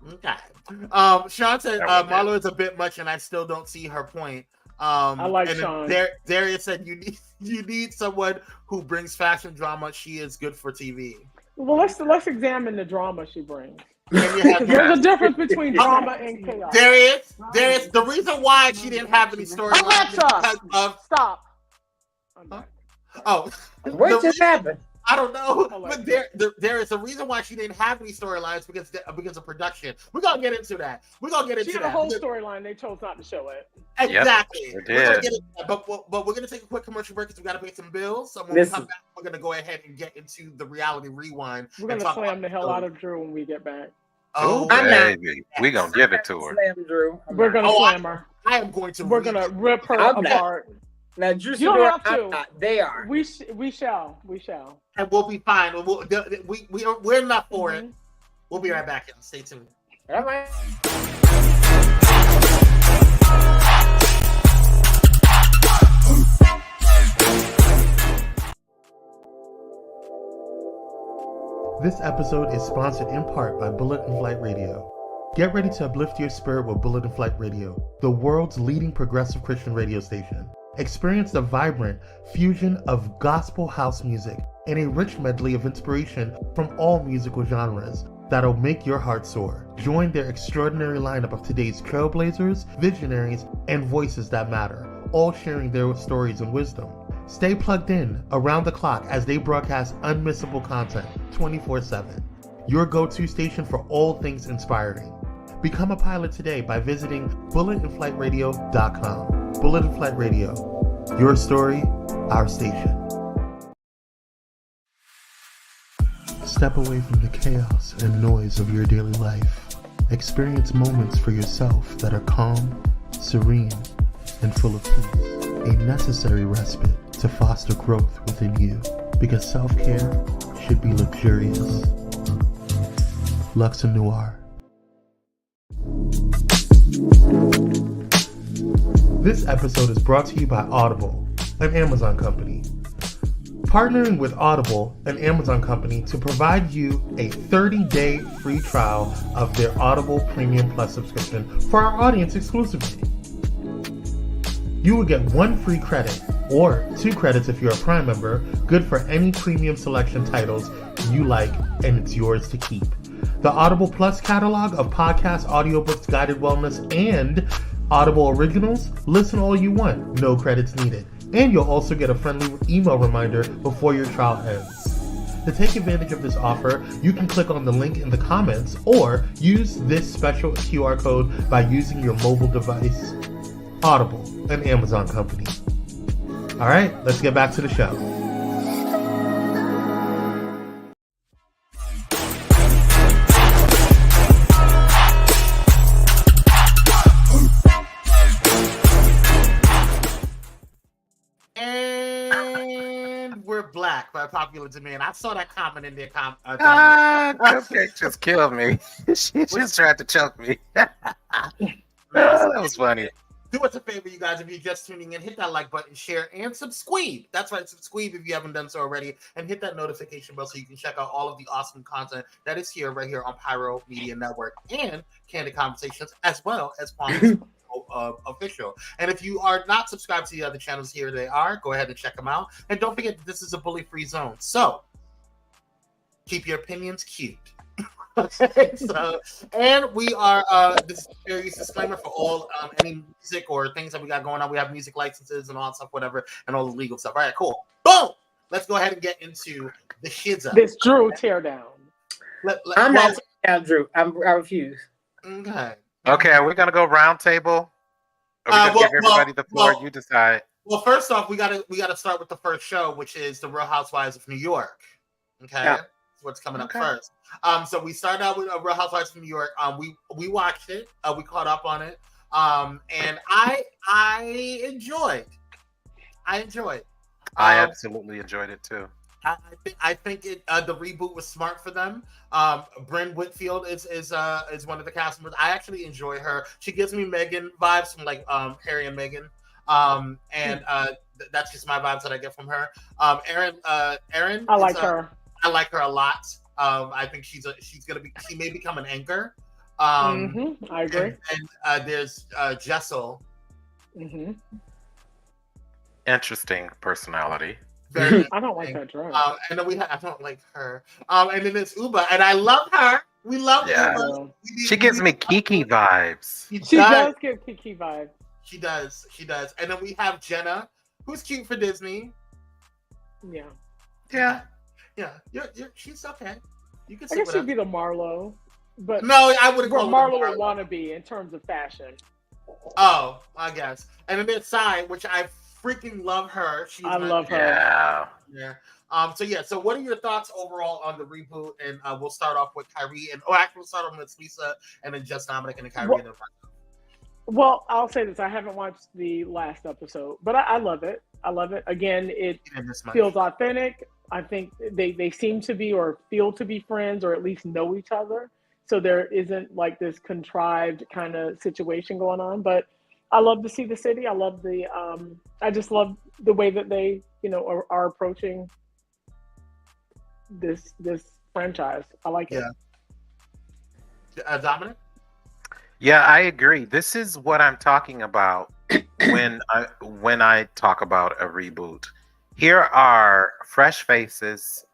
with it. Okay. Sean said Marlo is a bit much, and I still don't see her point. I like Sean. Darius said you need someone who brings fashion drama. She is good for TV. Well, let's examine the drama she brings. There's a difference between drama and chaos. Darius, the reason why she didn't have any storylines Stop. Oh, what just happened? I don't know, like but there is a reason why she didn't have any storylines because of production. We're gonna get into that. She had a whole storyline. They chose not to show it. Exactly. Yep, we're gonna get into that, but we're gonna take a quick commercial break because we gotta pay some bills. So when we come back, we're gonna go ahead and get into the reality rewind. We're gonna slam the hell out of Drew when we get back. Oh, baby, we gonna give it to her. Slam Drew. We're gonna slam her. I am going to. We're gonna rip her apart. Now, Drew, you don't have to. They are. We shall. And we'll be fine. We're not for it. We'll be right back. Stay tuned. All right. This episode is sponsored in part by Bullet and Flight Radio. Get ready to uplift your spirit with Bullet and Flight Radio, the world's leading progressive Christian radio station. Experience the vibrant fusion of gospel house music and a rich medley of inspiration from all musical genres that'll make your heart soar. Join their extraordinary lineup of today's trailblazers, visionaries, and voices that matter, all sharing their stories and wisdom. Stay plugged in around the clock as they broadcast unmissable content 24/7. Your go-to station for all things inspiring. Become a pilot today by visiting bulletandflightradio.com. Bullet and Flight Radio. Your story, our station. Step away from the chaos and noise of your daily life. Experience moments for yourself that are calm, serene, and full of peace. A necessary respite to foster growth within you, because self-care should be luxurious. Luxor Noir. This episode is brought to you by Audible, an Amazon company. Partnering with Audible, an Amazon company, to provide you a 30-day free trial of their Audible Premium Plus subscription for our audience exclusively. You will get 1 free credit, or 2 credits if you're a Prime member, good for any premium selection titles you like, and it's yours to keep. The Audible Plus catalog of podcasts, audiobooks, guided wellness, and Audible originals, listen all you want, no credits needed. And you'll also get a friendly email reminder before your trial ends. To take advantage of this offer, you can click on the link in the comments or use this special QR code by using your mobile device. Audible, an Amazon company. All right, let's get back to the show. Black by popular demand. I saw that comment in their Cupcake just killed me. She just tried to choke me. That was funny. Do us a favor, you guys, if you're just tuning in, hit that like button, share, and subscribe. That's right, subscribe if you haven't done so already, and hit that notification bell so you can check out all of the awesome content that is here, right here on Pyro Media Network and Candid Conversations, as well as Palms Official. And if you are not subscribed to the other channels, here they are. Go ahead and check them out. And don't forget that this is a bully-free zone. So keep your opinions cute. So, and we are this is a serious disclaimer for all any music or things that we got going on. We have music licenses and all that stuff, whatever, and all the legal stuff. All right, cool. Boom. Let's go ahead and get into the shizza. This Drew teardown. I'm not tearing down Drew. I refuse. Okay, we're gonna go round table. Or we gonna give everybody the floor. You decide. Well, first off, we gotta start with the first show, which is the Real Housewives of New York. Okay, that's what's coming up first. So we started out with Real Housewives of New York. We watched it. We caught up on it. And I enjoyed. I absolutely enjoyed it too. I think the reboot was smart for them. Brynn Whitfield is one of the cast members. I actually enjoy her. She gives me Meghan vibes from like Harry and Meghan. And that's just my vibes that I get from her. Erin. I like her. I like her a lot. I think she may become an anchor. I agree. And there's Jessel. Interesting personality. I don't like that dress. And then I don't like her. And then there's Uba, and I love her. We love Uba. She gives me Kiki vibes. She does give Kiki vibes. She does. And then we have Jenna, who's cute for Disney. Yeah. Yeah, she's okay. You can. I guess she'd be the Marlo, but no, I would. Well, Marlo would want to be in terms of fashion. Oh, I guess. And then there's Sai, which I freaking love her. I love her. Yeah. So what are your thoughts overall on the reboot? And we'll start off with Kyrie, and actually we'll start off with Lisa, and then just Dominic, and then Kyrie. Well, I'll say this: I haven't watched the last episode, but I love it. I love it. Again, it feels authentic. I think they seem to be or feel to be friends, or at least know each other. So there isn't like this contrived kind of situation going on. But I love to see the city. I love I just love the way that they, are approaching this franchise. I like it. Yeah. Dominic? Yeah, I agree. This is what I'm talking about when I talk about a reboot. Here are fresh faces,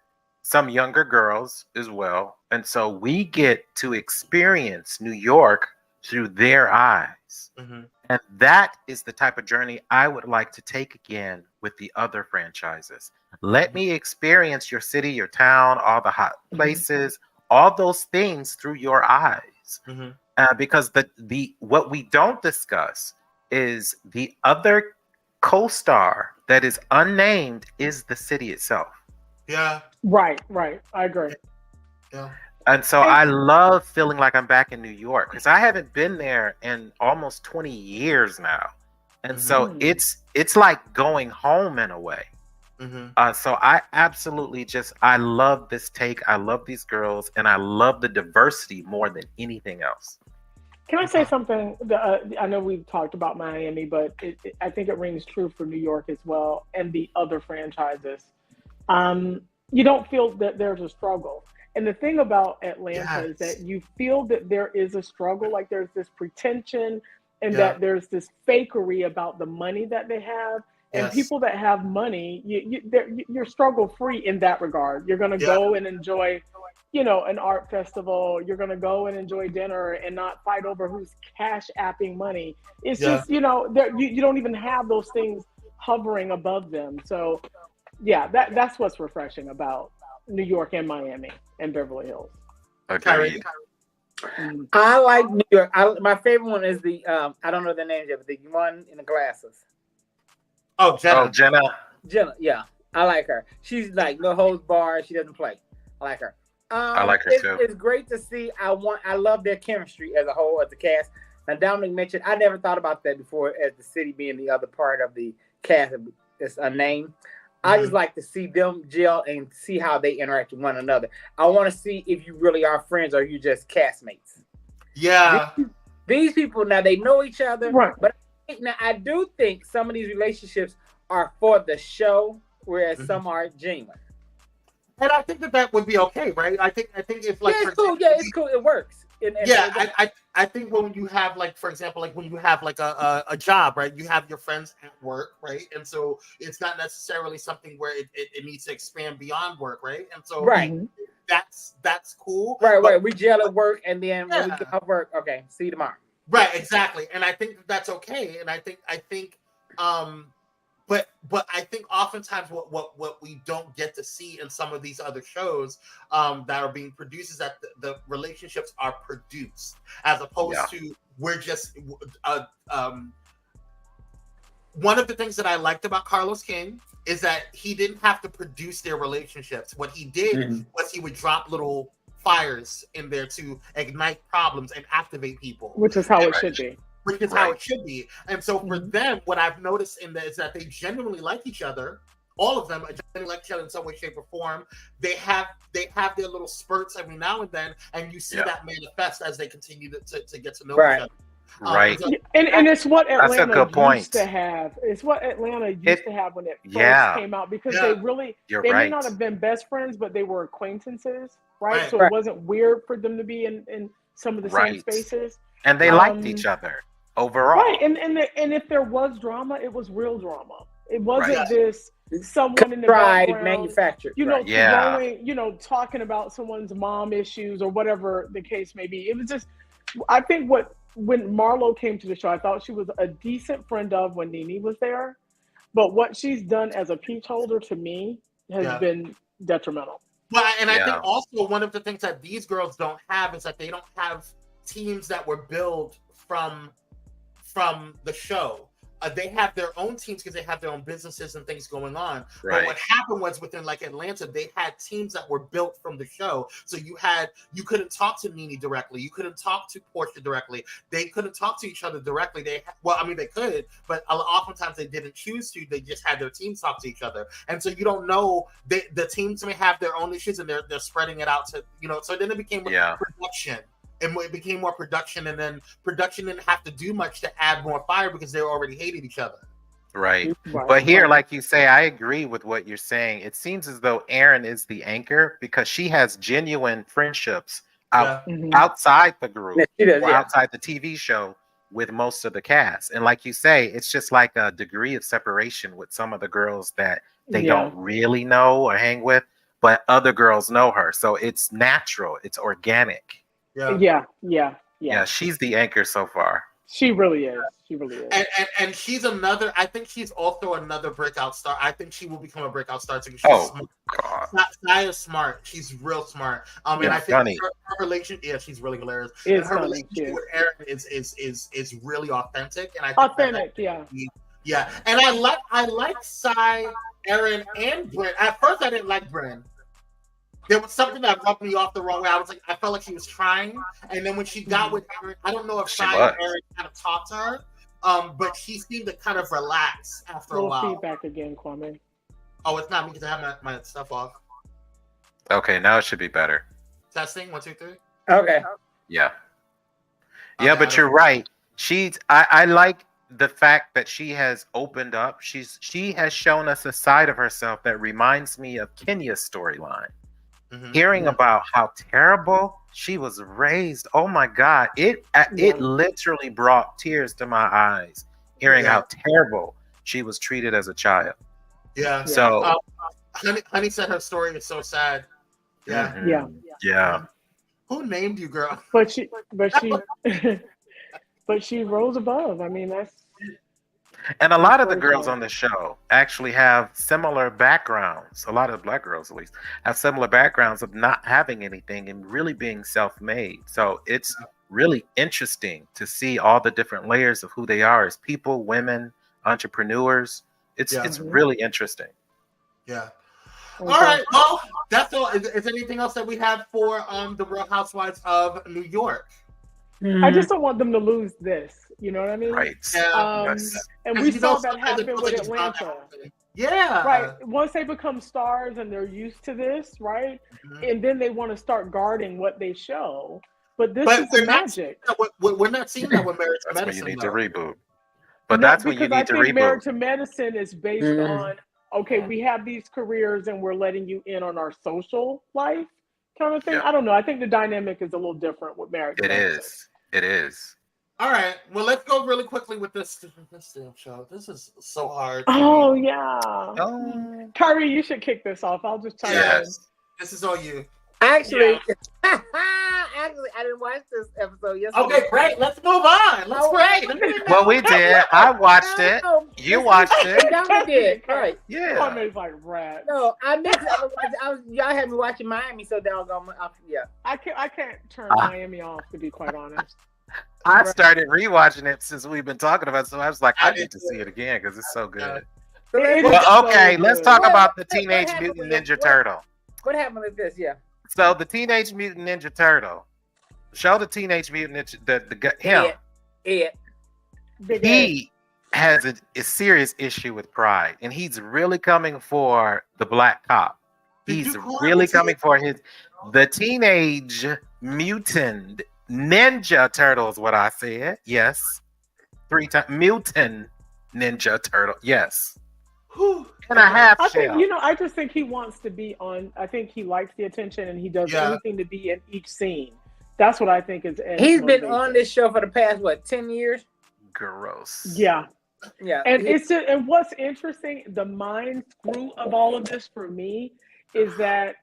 some younger girls as well. And so we get to experience New York through their eyes. Mm-hmm. And that is the type of journey I would like to take again with the other franchises. Let me experience your city, your town, all the hot places, all those things through your eyes. Mm-hmm. Because the what we don't discuss is the other co-star that is unnamed is the city itself. Yeah. Right. I agree. Yeah. And so I love feeling like I'm back in New York because I haven't been there in almost 20 years now. And so it's like going home in a way. Mm-hmm. So I absolutely I love this take. I love these girls and I love the diversity more than anything else. Can I say something? I know we've talked about Miami, but I think it rings true for New York as well and the other franchises. You don't feel that there's a struggle. And the thing about Atlanta is that you feel that there is a struggle, like there's this pretension and that there's this fakery about the money that they have. And people that have money, you're struggle free in that regard. You're going to go and enjoy, an art festival. You're going to go and enjoy dinner and not fight over who's cash apping money. It's just, you don't even have those things hovering above them. So, that's what's refreshing about New York and Miami and Beverly Hills. Okay. I like New York. My favorite one is the I don't know the names yet, but the one in the glasses. Oh, Jenna. Jenna, yeah. I like her. She's like no holds barred. She doesn't play. I like her. I like her too. It's great to see. I love their chemistry as a whole, as the cast. Now Dominic mentioned, I never thought about that before as the city being the other part of the cast. It's a name. I just like to see them gel and see how they interact with one another. I want to see if you really are friends or you just castmates. Yeah. These people, now they know each other, right. But I do think some of these relationships are for the show, whereas some are genuine. And I think that would be okay, right? I think it's like it's cool. Yeah, it's cool. It works. I think when you have, like, for example, like when you have like a job, right? You have your friends at work, right? And so it's not necessarily something where it needs to expand beyond work, right? And so that's cool. Right. We gel at work, and then when we get off work, okay, see you tomorrow. Right, exactly. And I think that's okay. And I think but I think oftentimes what we don't get to see in some of these other shows that are being produced is that the relationships are produced as opposed to we're just one of the things that I liked about Carlos King is that he didn't have to produce their relationships. What he did was he would drop little fires in there to ignite problems and activate people. Which is how it should be. Which is how it should be. And so for them, what I've noticed in that is that they genuinely like each other. All of them genuinely like each other in some way, shape, or form. They have their little spurts every now and then, and you see that manifest as they continue to get to know each other. Right. And it's what Atlanta used to have. It's what Atlanta used to have when it first came out, because they may not have been best friends, but they were acquaintances, right? So it wasn't weird for them to be in some of the same spaces. And they liked each other overall. Right. And if there was drama, it was real drama. It wasn't this someone in the background manufactured. Throwing, talking about someone's mom issues or whatever the case may be. It was just, I think when Marlo came to the show, I thought she was a decent friend of when Nene was there. But what she's done as a peach holder to me has been detrimental. But I think also one of the things that these girls don't have is that they don't have teams that were built from the show. They have their own teams because they have their own businesses and things going on. Right. But what happened was within like Atlanta, they had teams that were built from the show. So you couldn't talk to Nene directly. You couldn't talk to Portia directly. They couldn't talk to each other directly. They could, but oftentimes they didn't choose to. They just had their teams talk to each other. And so you don't know, the teams may have their own issues and they're spreading it out to, so then it became production. And it became more production, and then production didn't have to do much to add more fire because they already hated each other. Right. But here, like you say, I agree with what you're saying. It seems as though Erin is the anchor because she has genuine friendships outside the group, outside the TV show with most of the cast. And like you say, it's just like a degree of separation with some of the girls that they don't really know or hang with, but other girls know her. So it's natural. It's organic. Yeah. She's the anchor so far. She really is. And she's another. I think she's also another breakout star. I think she will become a breakout star too. She's smart. Saya is smart. She's real smart. And I think her relationship. Yeah, she's really hilarious. And her relationship with Erin is really authentic. And I think authentic. Yeah. And I like Sai, Erin, and Brent. At first, I didn't like Brent. There was something that rubbed me off the wrong way. I felt like she was trying, and then when she got with Erin, I don't know if Sai and Erin kind of talked to her, but she seemed to kind of relax after a while. Feedback again, Kwame. Oh, it's not me because I have my stuff off. Okay, now it should be better. Testing 1, 2, 3. Okay. Yeah, but you're right. I like the fact that she has opened up. She has shown us a side of herself that reminds me of Kenya's storyline. Hearing about how terrible she was raised, oh my God, it literally brought tears to my eyes. Hearing how terrible she was treated as a child. Yeah. So, Honey said her story is so sad. Yeah. Yeah. Who named you, girl? But she rose above. I mean, that's. And a lot of the girls on the show actually have similar backgrounds. A lot of Black girls, at least, have similar backgrounds of not having anything and really being self-made. So it's really interesting to see all the different layers of who they are as people, women, entrepreneurs. It's really interesting. Yeah. All right. Well, that's all. Is anything else that we have for the Real Housewives of New York? I just don't want them to lose this. You know what I mean? Right. And we saw that happen with Atlanta. Yeah. Right. Once they become stars and they're used to this, right? And then they want to start guarding what they show. But this is the magic. We're not seeing that with Married to Medicine. That's when you need to reboot. But that's when you need to reboot. Married to Medicine is based on, okay, we have these careers and we're letting you in on our social life kind of thing. I don't know. I think the dynamic is a little different with Married to Medicine. It is. All right. Well, let's go really quickly with this damn show. This is so hard. Oh, yeah. Kyrie, you should kick this off. I'll just chime in. This is all you. Actually, I didn't watch this episode yesterday. Okay, great. Let's move on. Let's pray. Well, we did. I watched it. You watched it. Y'all did. Right. Yeah. Kwame's like rat. No, I missed it. Y'all had me watching Miami, so doggone. Yeah. I can't turn Miami off, to be quite honest. I started rewatching it since we've been talking about it, so I was like, I need to see it again because it's so good. Well, okay, let's talk about the Teenage Mutant Ninja Turtle. What happened with this? Yeah. So the Teenage Mutant Ninja Turtle. Show the Teenage Mutant Ninja him. He has a serious issue with pride, and he's really coming for the black cop. He's really coming for the Teenage Mutant Ninja Turtle is what I said. Yes. 3 times. Mutant Ninja Turtle. Yes. And a half shell. I just think he wants to be on. I think he likes the attention and he does anything to be in each scene. That's what I think is. He's been on this show for the past, 10 years? Gross. Yeah. Yeah. And and what's interesting, the mind screw of all of this for me is that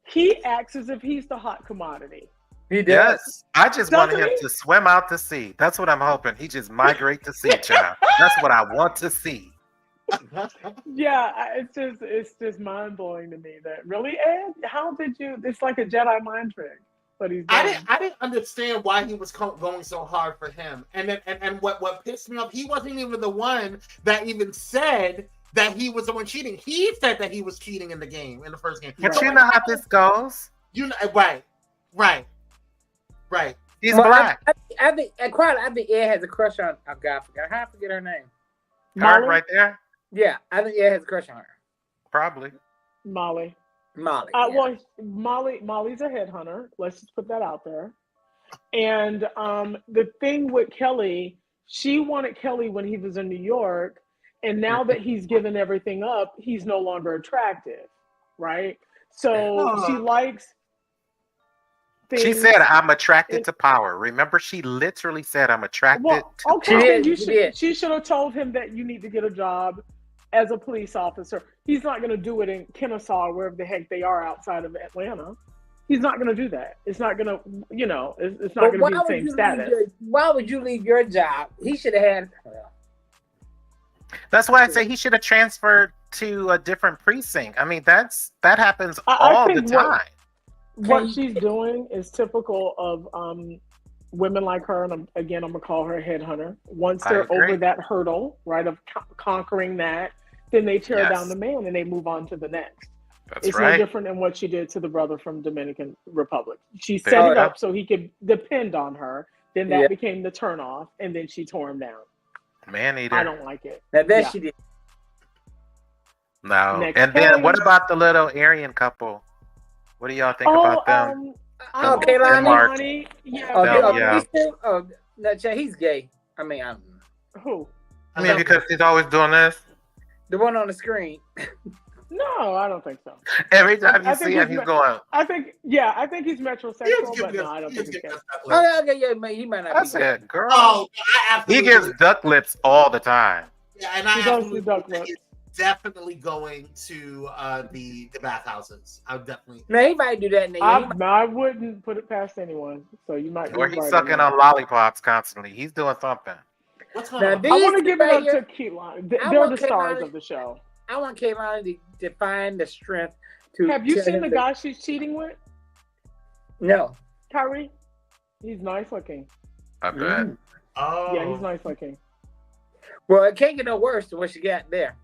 he acts as if he's the hot commodity. He does. Yes. I just wanted him to swim out to sea. That's what I'm hoping. He just migrate to sea, child. That's what I want to see. Yeah, it's just mind blowing to me that really, Ed, how did you? It's like a Jedi mind trick. But he's I didn't understand why he was going so hard for him, and what pissed me off, he wasn't even the one that even said that he was the one cheating. He said that he was cheating in the game, in the first game. But you know how this goes. You know, right. He's black. I think Ed has a crush on. Oh God, I forget her name. Her right there. Yeah, I think Ed has a crush on her. Probably. Molly. Yeah. Well, Molly's a headhunter. Let's just put that out there. And the thing with Kelly, she wanted Kelly when he was in New York, and now that he's given everything up, he's no longer attractive, right? So she likes things. She said, "I'm attracted to power." Remember, she literally said, "I'm attracted to." Okay, she should have told him that you need to get a job as a police officer. He's not going to do it in Kennesaw, wherever the heck they are outside of Atlanta. He's not going to do that. It's not going to, it's not going to be the same status. Why would you leave your job? He should have had. That's why I say he should have transferred to a different precinct. I mean, that happens all the time. What she's doing is typical of women like her, and I'm going to call her a headhunter. Once they're over that hurdle, right, of conquering that, then they tear down the man and they move on to the next. It's no different than what she did to the brother from Dominican Republic. She set it up so he could depend on her. Then that became the turnoff, and then she tore him down. Man eater. I don't like it. Now that she did. No. Then what about the little Aryan couple? What do y'all think about them? Kehlani. Yeah. He's gay. I mean, who? I mean, because he's always doing this. The one on the screen. No, I don't think so. Every time you see him, he's going. I think he's metrosexual, but no, I don't think he's gay. Okay, he might not. That's it, girl. Oh, he gives duck lips all the time. Yeah, and I absolutely duck lips. Definitely going to the bathhouses. I would definitely. No, he might do that. I wouldn't put it past anyone. So you might. Or he's sucking on lollipops constantly. He's doing something. What's going on? I want to give it up to Kehlani. They're the stars of the show. I want Kehlani to find the strength to. Have you seen the guy she's cheating with? No. Kyrie? He's nice looking. I bet. Oh. Yeah, he's nice looking. Well, it can't get no worse than what she got there.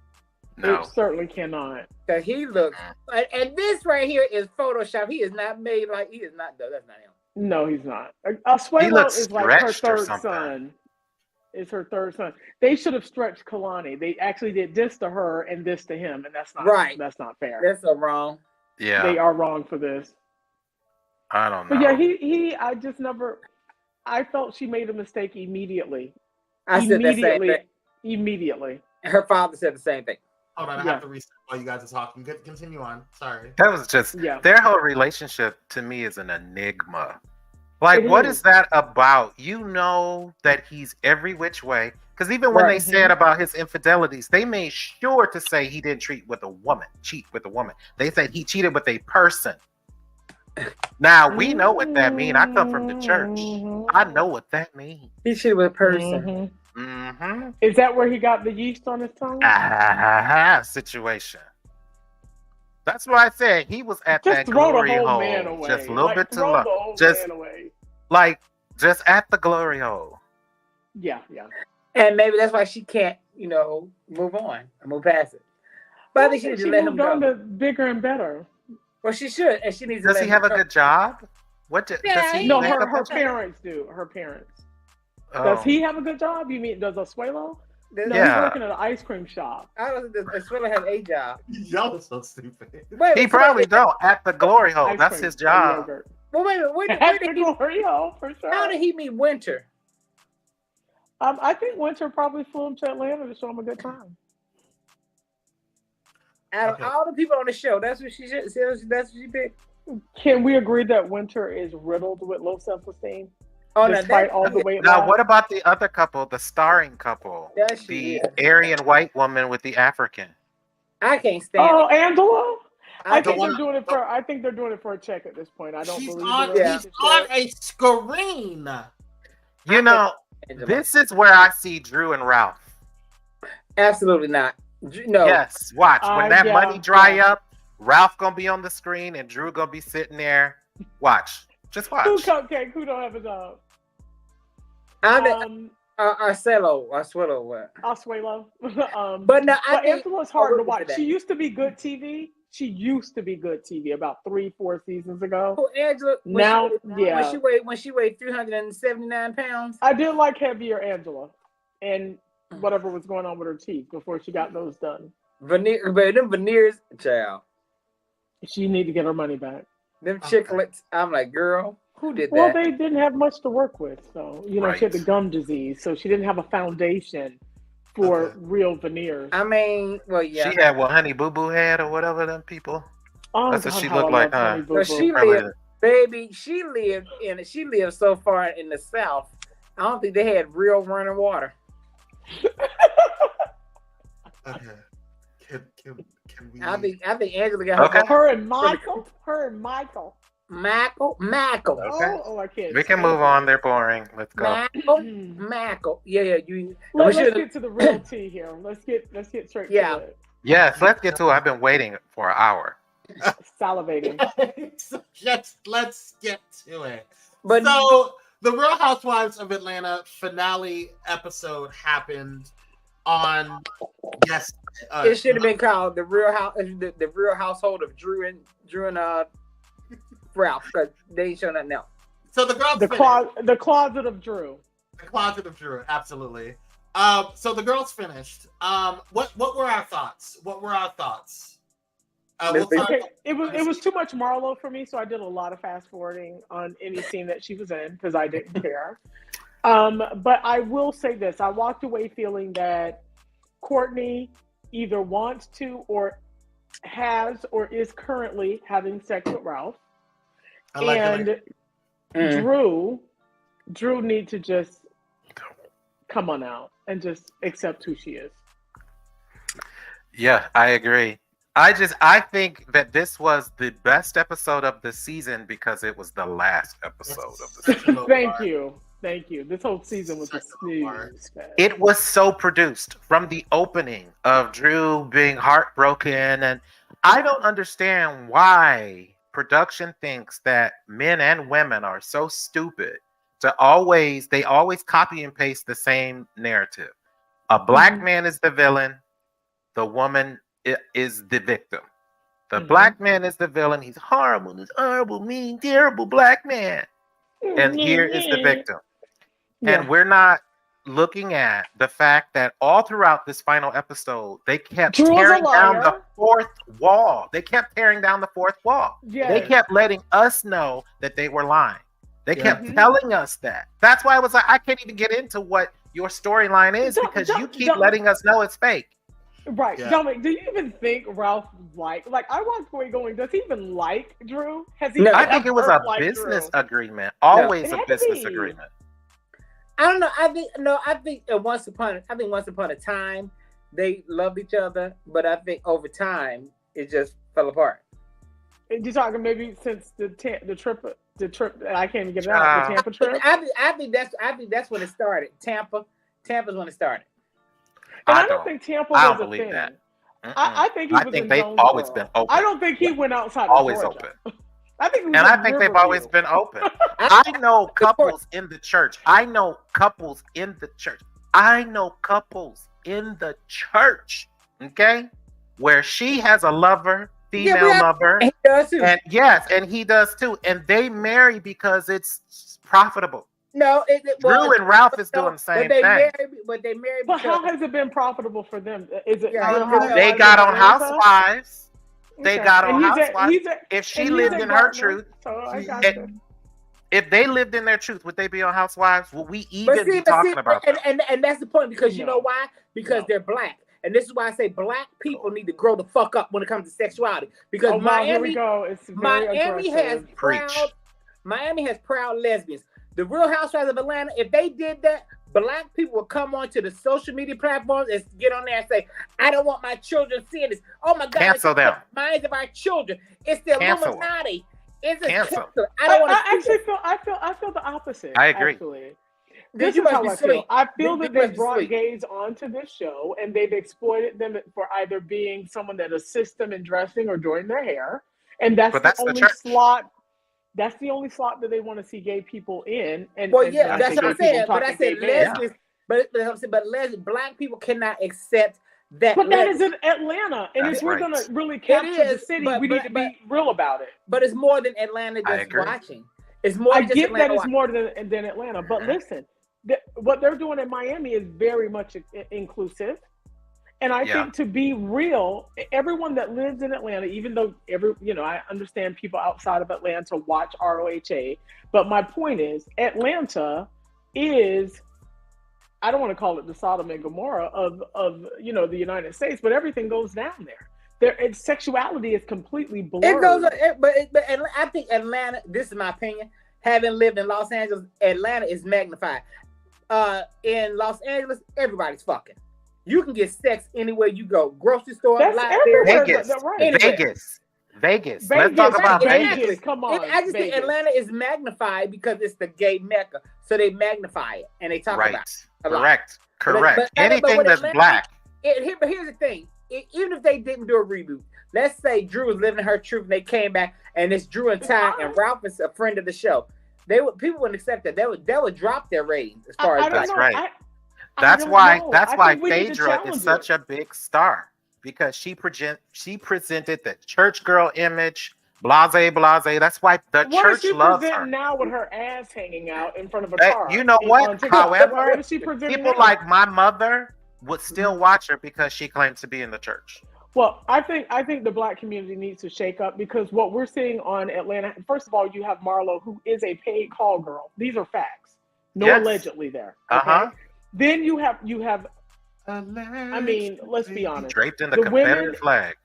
No. It certainly cannot. Cause he looks, and this right here is Photoshop. He is not made like, he is not, that's not him. No, he's not. Asuelo is like her third son. Is her third son. They should have stretched Kehlani. They actually did this to her and this to him, and that's not right. That's not fair. That's so wrong. Yeah, they are wrong for this. I don't know. But yeah, I just never. I felt she made a mistake immediately. I said the same thing. Immediately. Her father said the same thing. Hold on, I have to reset while you guys are talking. Continue on. Sorry. That was just their whole relationship to me is an enigma. Like, what is that about? You know that he's every which way. Because even when they said about his infidelities, they made sure to say he didn't cheat with a woman. They said he cheated with a person. Now, we know what that means. I come from the church. I know what that means. He cheated with a person. Is that where he got the yeast on his tongue? Situation. That's why I said he was at that glory hole. Just a little bit too long. Just at the glory hole. Yeah. And maybe that's why she can't, move on and move past it. But I think she needs to let him go. To bigger and better. Well, she should, and she needs to. Does he have a good job? Does he? No, her parents do. Her parents. Oh. Does he have a good job? You mean does Asuelo? No, he's working at an ice cream shop. I don't think Asuelo has a job. Y'all are so stupid. He probably don't. At the glory hole, that's his job. Well, wait a minute. At the glory hole, for sure. How did he meet Winter? I think Winter probably flew him to Atlanta to show him a good time. Out of all the people on the show, that's what she said. That's what she picked. Can we agree that Winter is riddled with low self-esteem? Oh, despite all the weight now, loss? what about the other couple, the starring couple? The Aryan white woman with the African. I can't stand it. Oh, Angela? I think they're doing it for a check at this point. I don't believe he's on a screen. This is where I see Drew and Ralph. Absolutely not. No. Yes, watch. When that yeah, money dry up, Ralph gonna be on the screen and Drew gonna be sitting there. Watch. Just watch. Who Cupcake? Who don't have a job? Arcelo, what? Oswelo. But no, but Angela's hard to watch. She used to be good TV. She used to be good TV about 3-4 seasons ago. Oh, Angela. When she weighed 379 pounds. I did like heavier Angela, and whatever was going on with her teeth before she got those done. But them veneers, child. She need to get her money back. Them chiclets. I'm like, girl, who did that? Well, they didn't have much to work with, so she had the gum disease, so she didn't have a foundation for real veneers. I mean, well, yeah. She had what Honey Boo Boo had or whatever them people. Oh, that's what she looked like, huh? But she lived, baby. She lived so far in the South. I don't think they had real running water. Okay. Can we? I think Angela got her and Michael. Okay. Oh, I can't. We can move on. They're boring. Let's go. Michael. Yeah. Let's get to the real tea here. Let's get straight to it. Yes, let's get to it. I've been waiting for an hour. Salivating. So let's get to it. But so the Real Housewives of Atlanta finale episode happened on it should have been called the Real Household of Drew and Ralph, because they ain't showing nothing else. So the girls the closet of Drew. The closet of Drew, absolutely. So the girls finished. What were our thoughts? It was too much Marlo for me, so I did a lot of fast forwarding on any scene that she was in because I didn't care. But I will say this: I walked away feeling that Courtney either wants to or has or is currently having sex with Ralph, Drew need to just come on out and just accept who she is. Yeah, I agree. I think that this was the best episode of the season because it was the last episode of the season. Thank you. This whole season was a snooze. It was so produced from the opening of Drew being heartbroken, and I don't understand why production thinks that men and women are so stupid to always copy and paste the same narrative. A black man is the villain, the woman is the victim. The black man is the villain. He's horrible, mean, terrible black man. And here is the victim. And we're not looking at the fact that all throughout this final episode, they kept tearing down the fourth wall. They kept They kept letting us know that they were lying. They kept telling us that. That's why I was like, I can't even get into what your storyline is because you keep letting us know it's fake. Right. Yeah. Dominic, do you even think Ralph like I walked away going, does he even like Drew? Has he? No, I think it was a business agreement. Always a business agreement. I don't know. I think once upon a time they loved each other, but I think over time it just fell apart. And you're talking maybe since the trip I can't even get it out. The Tampa trip. I think that's when it started. Tampa's when it started. And I don't think Tampa was a thing. That. I think they've always been open. I don't think he went outside. Always open. I think they've always been open. I know couples in the church. Okay, where she has a lover, female lover, he does too. And he does too. And they marry because it's profitable. No, Drew and Ralph is doing the same thing. They married. But how has it been profitable for them? Is it? They got on Housewives. They got on Housewives. If she lived in her truth, if they lived in their truth, would they be on Housewives? Would we even be talking about them? And that's the point, because you know why? Because they're black. And this is why I say black people need to grow the fuck up when it comes to sexuality. Because Miami has proud lesbians. The Real Housewives of Atlanta, if they did that, black people would come onto the social media platforms and get on there and say, I don't want my children seeing this. Oh my God. Cancel them. Minds of our children. It's the Illuminati. It's a cancel. I don't want to I feel the opposite. I agree. Actually. This is how I feel. I feel that they brought gays onto this show and they've exploited them for either being someone that assists them in dressing or doing their hair. And that's the only slot. That's the only slot that they want to see gay people in. And that's what I'm saying. But I said lesbians. But Black people cannot accept that. But that is in Atlanta, and if we're gonna really capture the city, we need to be real about it. But it's more than Atlanta just watching. It's more. I get that it's more than Atlanta, but listen, what they're doing in Miami is very much inclusive. And I think, to be real, everyone that lives in Atlanta, even though I understand people outside of Atlanta watch ROHA, but my point is, Atlanta is, I don't want to call it the Sodom and Gomorrah of the United States, but everything goes down there. Sexuality is completely blurred. It goes, but I think Atlanta. This is my opinion. Having lived in Los Angeles, Atlanta is magnified. In Los Angeles, everybody's fucking. You can get sex anywhere you go. Grocery store, Vegas. Let's talk about Vegas. Come on. I just think Atlanta is magnified because it's the gay mecca. So they magnify it and they talk about it. Correct. Anything that's Black. But here's the thing. Even if they didn't do a reboot, let's say Drew was living her truth and they came back and it's Drew and Ty and Ralph is a friend of the show. People wouldn't accept that. They would drop their ratings as far as that's right. That's why Phaedra is such a big star, because she presented the church girl image, blase. That's why the church loves her. Now with her ass hanging out in front of a car. You know what? However, people like my mother would still watch her because she claims to be in the church. Well, I think the Black community needs to shake up, because what we're seeing on Atlanta, first of all, you have Marlo, who is a paid call girl. These are facts. Allegedly there. Okay? Then you have. I mean, let's be honest. Draped in the Confederate flag.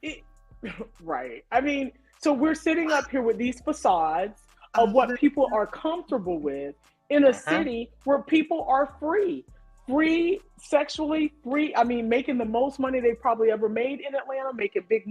Right. I mean, so we're sitting up here with these facades of what people are comfortable with in a city where people are free, sexually free. I mean, making the most money they probably ever made in Atlanta, making big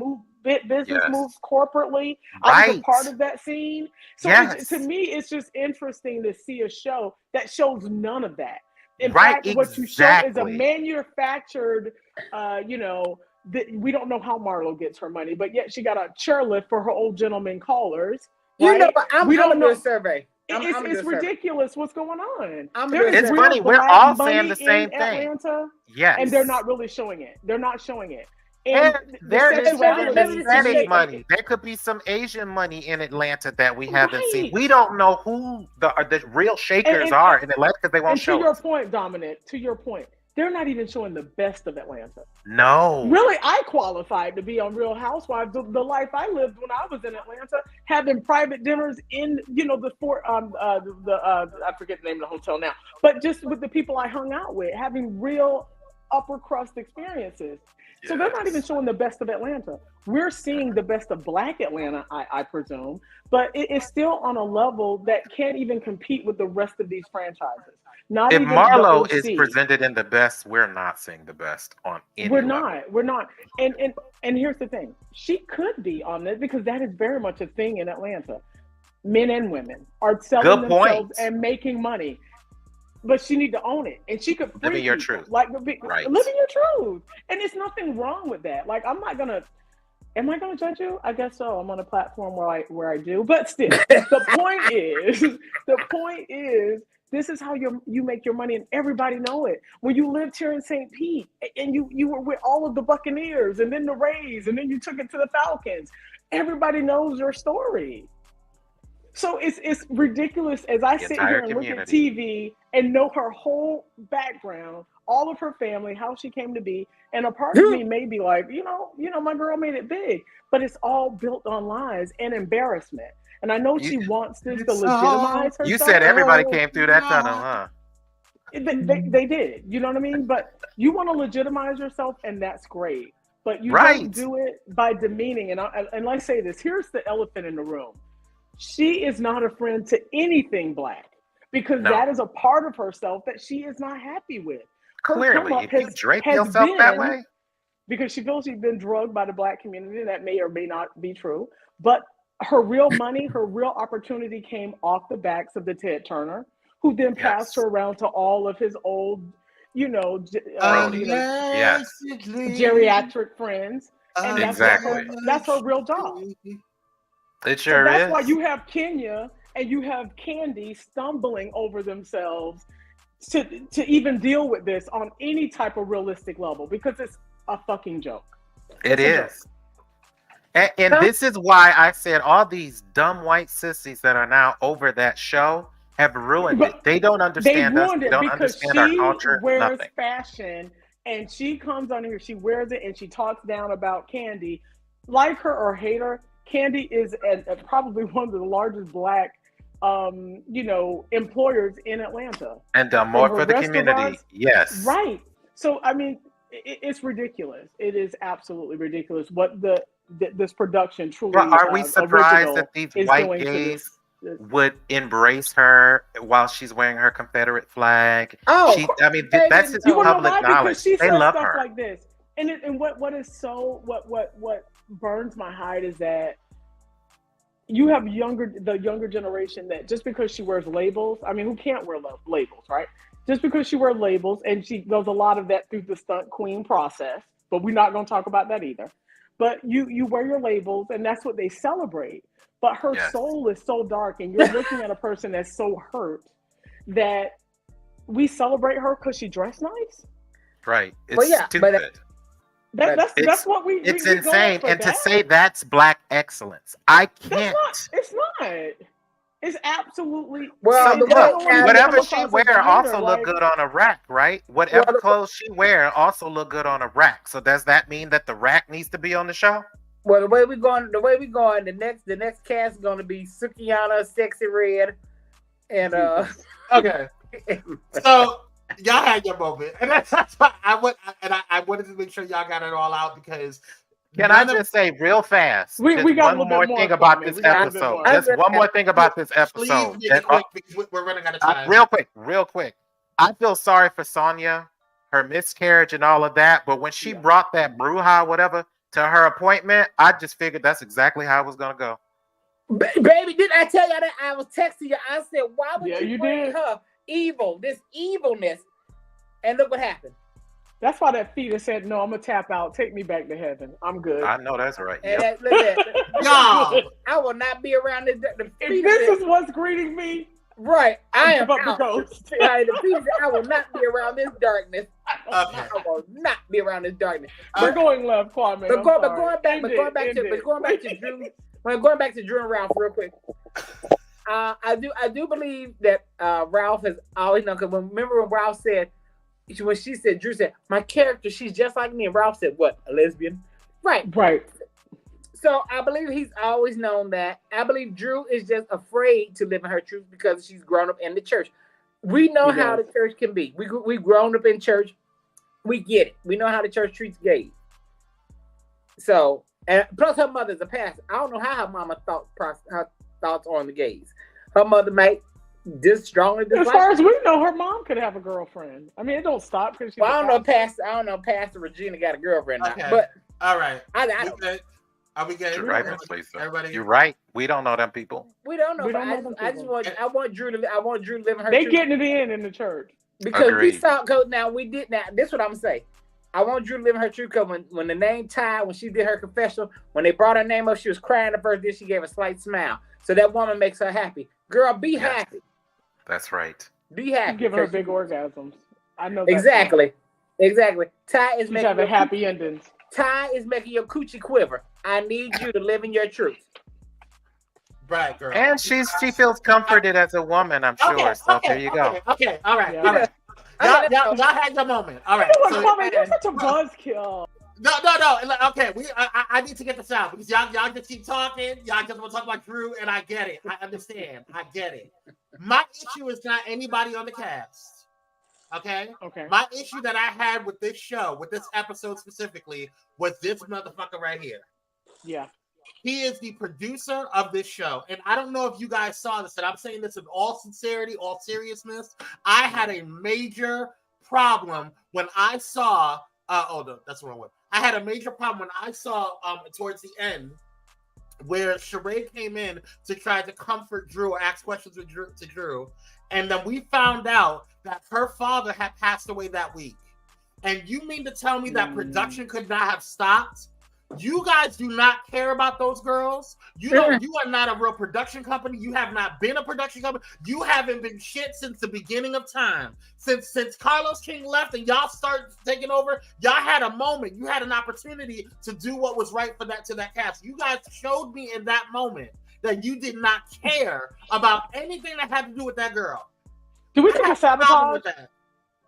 business moves corporately. I was a part of that scene. So to me, it's just interesting to see a show that shows none of that. In fact, what you show is a manufactured, we don't know how Marlo gets her money, but yet she got a chairlift for her old gentleman callers. Right? We don't do a survey. It's ridiculous what's going on. It's funny. We're all saying the same thing. Atlanta, yes. And they're not really showing it. They're not showing it. And there is Hispanic money. There could be some Asian money in Atlanta that we haven't seen. We don't know who the real shakers are in Atlanta because they won't show. To your point, Dominic, they're not even showing the best of Atlanta. No. Really, I qualified to be on Real Housewives. The life I lived when I was in Atlanta, having private dinners in, I forget the name of the hotel now, but just with the people I hung out with, having real upper crust experiences. So they're not even showing the best of Atlanta. We're seeing the best of Black Atlanta, I presume, but it's still on a level that can't even compete with the rest of these franchises. Not if even Marlo is presented in the best, we're not seeing the best on any level. We're not. And here's the thing. She could be on this because that is very much a thing in Atlanta. Men and women are selling themselves and making money. But she need to own it, and she could live in your truth. Living your truth, and there's nothing wrong with that. Like, am I gonna judge you? I guess so. I'm on a platform where I do, but still, the point is, this is how you make your money, and everybody know it. When you lived here in St. Pete, and you were with all of the Buccaneers, and then the Rays, and then you took it to the Falcons, everybody knows your story. So it's ridiculous as I sit here and look at TV and know her whole background, all of her family, how she came to be. And a part of me may be like, my girl made it big, but it's all built on lies and embarrassment. And I know she wants this to legitimize herself. You said everybody came through that tunnel, huh? They did, you know what I mean? But you want to legitimize yourself, and that's great. But you don't do it by demeaning. And let's say this, here's the elephant in the room. She is not a friend to anything Black, because that is a part of herself that she is not happy with. Clearly, if you drape yourself that way. Because she feels she's been drugged by the Black community. That may or may not be true. But her real money, her real opportunity came off the backs of the Ted Turner, who then passed her around to all of his old, geriatric friends. And that's her real job. It sure that's is. why you have Kenya and you have Candy stumbling over themselves to even deal with this on any type of realistic level, because it's a fucking joke. It is. And this is why I said all these dumb white sissies that are now over that show have ruined it. They don't understand us. They don't understand our culture. She wears nothing. fashion, and she comes on here, she wears it, and she talks down about Candy. Like her or hate her, Candy is probably one of the largest Black, employers in Atlanta. And done more for the community. Yes. Right. So, I mean, it's ridiculous. It is absolutely ridiculous what this production truly. Well, are we surprised that these white gays would embrace her while she's wearing her Confederate flag? That's just public knowledge. They love her like this. And what is so what burns my hide is that you have the younger generation that just because she wears labels, I mean, who can't wear labels, right? Just because she wears labels, and she does a lot of that through the stunt queen process, but we're not going to talk about that either. But you wear your labels, and that's what they celebrate. But her soul is so dark, and you're looking at a person that's so hurt that we celebrate her because she dressed nice. Right. It's stupid. That's what we. It's insane, and to say that's Black excellence, I can't. It's not. It's absolutely. Well, whatever she wear also look good on a rack, right? Whatever clothes she wear also look good on a rack. So does that mean that the rack needs to be on the show? Well, the way we going, the next cast is going to be Sukiyana, Sexy Red, and Okay. So y'all had your moment, and that's why I wanted to make sure y'all got it all out, because. Can I just say real fast? We got one more thing about this episode. Just one more thing about this episode. Please make it quick because we're running out of time. Real quick. I feel sorry for Sonya, her miscarriage and all of that. But when she brought that brouhaha, whatever, to her appointment, I just figured that's exactly how it was going to go. Baby, didn't I tell you that I was texting you? I said, why would you bring her this evilness? And look what happened. That's why that fetus said, "No, I'm gonna tap out. Take me back to heaven. I'm good." I know that's right. Yep. I will not be around this. If this is what's greeting me, right? I am up out. the ghost. I will not be around this darkness. I will not be around this darkness. We're going left, Kwame. But going back to Drew and Ralph real quick. I do believe that Ralph has always known. Because remember when Ralph said. When she said, Drew said, my character, she's just like me. And Ralph said, what, a lesbian? Right. So I believe he's always known that. I believe Drew is just afraid to live in her truth because she's grown up in the church. We know how the church can be. We've grown up in church. We get it. We know how the church treats gays. So, and plus her mother's a pastor. I don't know how her mama thoughts on the gays. Her mother might strongly dislike. As far as we know, her mom could have a girlfriend. I mean, it don't stop because I don't know Pastor Regina got a girlfriend now. But all right, I are we good? Everybody, you're right. We don't know them people. We don't know. I want Drew to live in her. They truth. getting it in the church because Agreed. we saw. Now this is what I'm gonna say. I want Drew to live in her truth because when the name Ty, when she did her confessional, when they brought her name up, she was crying the first day. She gave a slight smile. So that woman makes her happy. Girl, be happy. That's right. Be happy. Give her big orgasms. I know. Exactly. Ty is making having happy endings. Ty is making your coochie quiver. I need you to live in your truth. Right, girl. And she feels comforted as a woman, I'm sure. There you go. Okay. All right. Y'all had your moment. All right. You're such a buzzkill. No. Okay, I need to get this out because y'all just keep talking. Y'all just want to talk about Drew, and I get it. I understand. I get it. My issue is not anybody on the cast. Okay. My issue that I had with this show, with this episode specifically, was this motherfucker right here. Yeah. He is the producer of this show, and I don't know if you guys saw this, and I'm saying this in all sincerity, all seriousness. I had a major problem when I saw. That's the wrong one. I had a major problem when I saw towards the end where Sheree came in to try to comfort Drew or ask questions to Drew, and then we found out that her father had passed away that week. And you mean to tell me that production could not have stopped? You guys do not care about those girls. You are not a real production company. You have not been a production company. You haven't been shit since the beginning of time. Since Carlos King left and y'all started taking over, y'all had a moment. You had an opportunity to do what was right for that cast. You guys showed me in that moment that you did not care about anything that had to do with that girl. Do we think it's sabotage?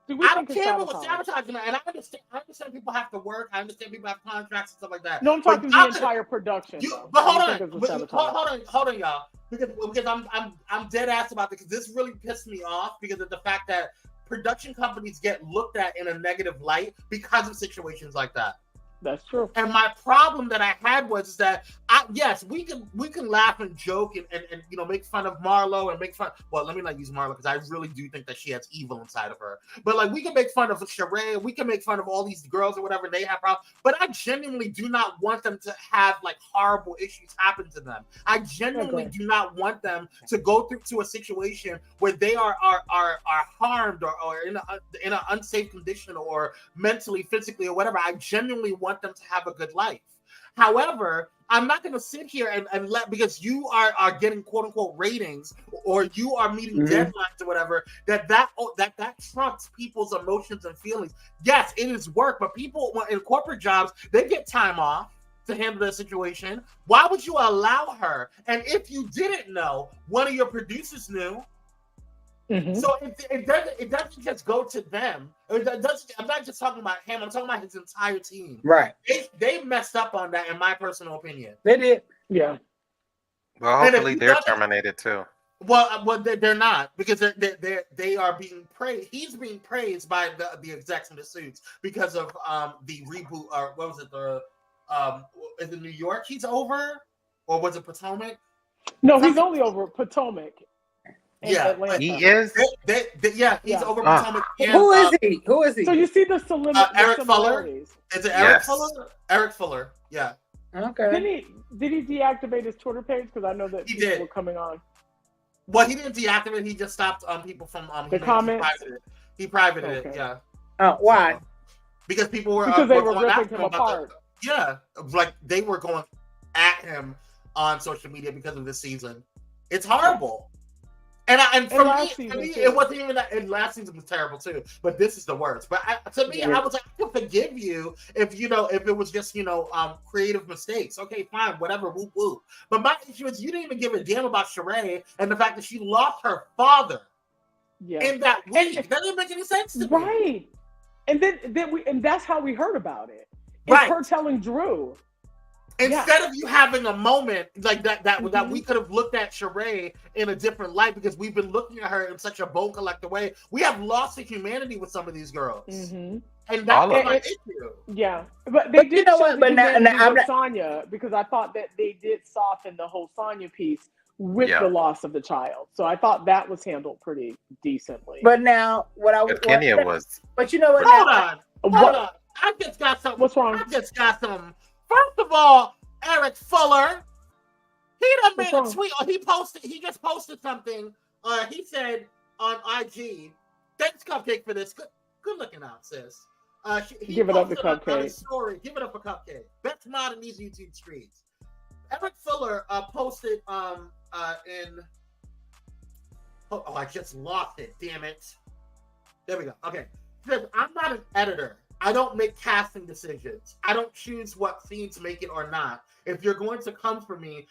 I don't care about sabotaging, and I understand people have to work. I understand people have contracts and stuff like that. No, I'm talking the entire production. But hold on, y'all, because I'm dead ass about this. Because this really pissed me off because of the fact that production companies get looked at in a negative light because of situations like that. That's true. And my problem that I had was that yes, we can laugh and joke and make fun of Marlo and make fun. Well, let me not use Marlo because I really do think that she has evil inside of her. But like we can make fun of Sheree, we can make fun of all these girls or whatever, they have problems. But I genuinely do not want them to have like horrible issues happen to them. I genuinely do not want them to go through a situation where they are harmed or in an unsafe condition or mentally, physically, or whatever. I genuinely want them to have a good life. However, I'm not going to sit here and let, because you are getting quote unquote ratings or you are meeting deadlines or whatever, that trumps people's emotions and feelings. Yes, it is work, but people in corporate jobs, they get time off to handle the situation. Why would you allow her? And if you didn't know, one of your producers knew. So it doesn't just go to them. I'm not just talking about him. I'm talking about his entire team. Right. They messed up on that, in my personal opinion. They did. Yeah. Well, hopefully they're terminated too. Well, they're not, because they are being praised. He's being praised by the execs in the suits because of the reboot. Or what was it? Is it New York? He's over, or was it Potomac? No, he's only over Potomac. Yeah, Atlanta. He is. He's over Potomac. And, Who is he? Who is he? So you see the Eric Fuller. similarities. Is it Eric Fuller? Eric Fuller. Yeah. Okay. Did he deactivate his Twitter page? Because I know that He people did. were coming on. Well, he didn't deactivate. He just stopped people from the comments. He privated it. Yeah. Why? Because people were Because they were going ripping after him about apart. like they were going at him on social media because of this season. It's horrible. And for me, it wasn't even that. And last season was terrible too. But this is the worst. But to me, I was like, I can forgive you if it was just creative mistakes. Okay, fine, whatever, whoop whoop. But my issue is you didn't even give a damn about Sheree and the fact that she lost her father in that week. That didn't make any sense to me. Right. And that's how we heard about it. It's her telling Drew. Instead of you having a moment like that we could have looked at Sheree in a different light, because we've been looking at her in such a bone collector way. We have lost the humanity with some of these girls. And that's my issue. Yeah. But they did show what? But now I'm not Sonya, because I thought that they did soften the whole Sonya piece with the loss of the child. So I thought that was handled pretty decently. But now Kenya was. But you know what? Hold on. I just got something. What's wrong? I just got something. First of all, Eric Fuller, he done made a tweet, or he just posted something. He said on IG, thanks Cupcake for this. Good looking out, sis. Give it up to Cupcake. Story. Give it up for Cupcake. Best mod in these YouTube streets. Eric Fuller posted in. Oh, I just lost it. Damn it. There we go. Okay. He says, I'm not an editor. I don't make casting decisions. I don't choose what scene to make it or not. If you're going to come for me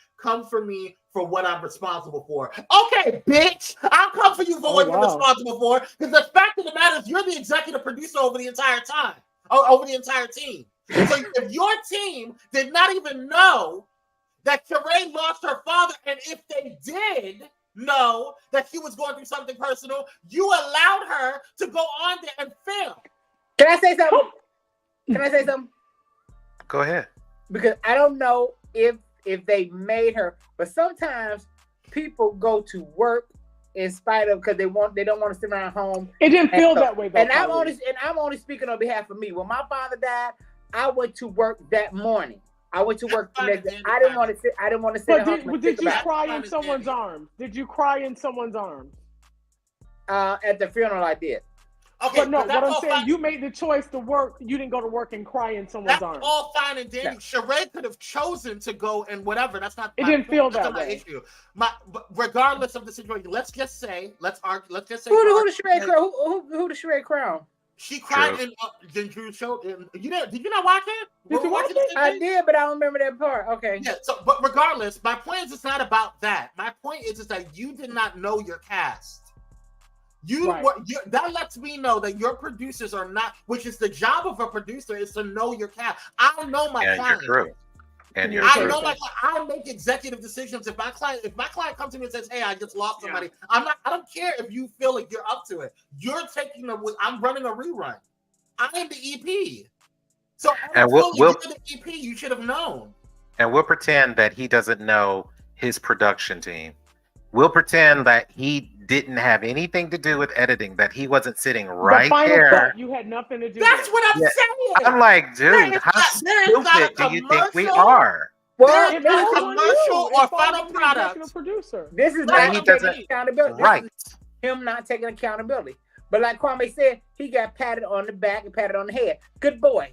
for what I'm responsible for. Okay, bitch. I'll come for you for what you're responsible for. Because the fact of the matter is you're the executive producer over the entire time. Over the entire team. So if your team did not even know that Sheree lost her father, and if they did know that she was going through something personal, you allowed her to go on there and film. Can I say something? Go ahead. Because I don't know if they made her, but sometimes people go to work in spite of, because they don't want to sit around home. It didn't feel that way though. And I'm only speaking on behalf of me. When my father died, I went to work that morning. I went to work the next day. I didn't want to sit. I didn't want to sit at home. But did you cry in someone's arms? Did you cry in someone's arms? At the funeral, I did. Okay, but no, what I'm saying, you made the choice to work. You didn't go to work and cry in someone's arms. That's all fine and dandy. Yeah. Sheree could have chosen to go and whatever. That's not. It didn't feel that way. Issue. But regardless of the situation, let's just say. Who did Sheree crown? She cried in Drew show. Did you not watch it? Did you watch it? I did, but I don't remember that part. Okay. Yeah. So, but regardless, my point is it's not about that. My point is that you did not know your cast. That lets me know that your producers are not, which is the job of a producer, is to know your cast. I know my client. I know my client. I make executive decisions. If my client comes to me and says, "Hey, I just lost somebody," I don't care if you feel like you're up to it. You're taking I'm running a rerun. I am the EP. So you're the EP. You should have known. And we'll pretend that he doesn't know his production team. We'll pretend that he didn't have anything to do with editing, that he wasn't sitting right there. You had nothing to do with it. That's what I'm saying. I'm like, dude, how stupid do you think we are? Well, there's a commercial or final product. Producer. This is not taking accountability. Right. Him not taking accountability. But like Kwame said, he got patted on the back and patted on the head. Good boy.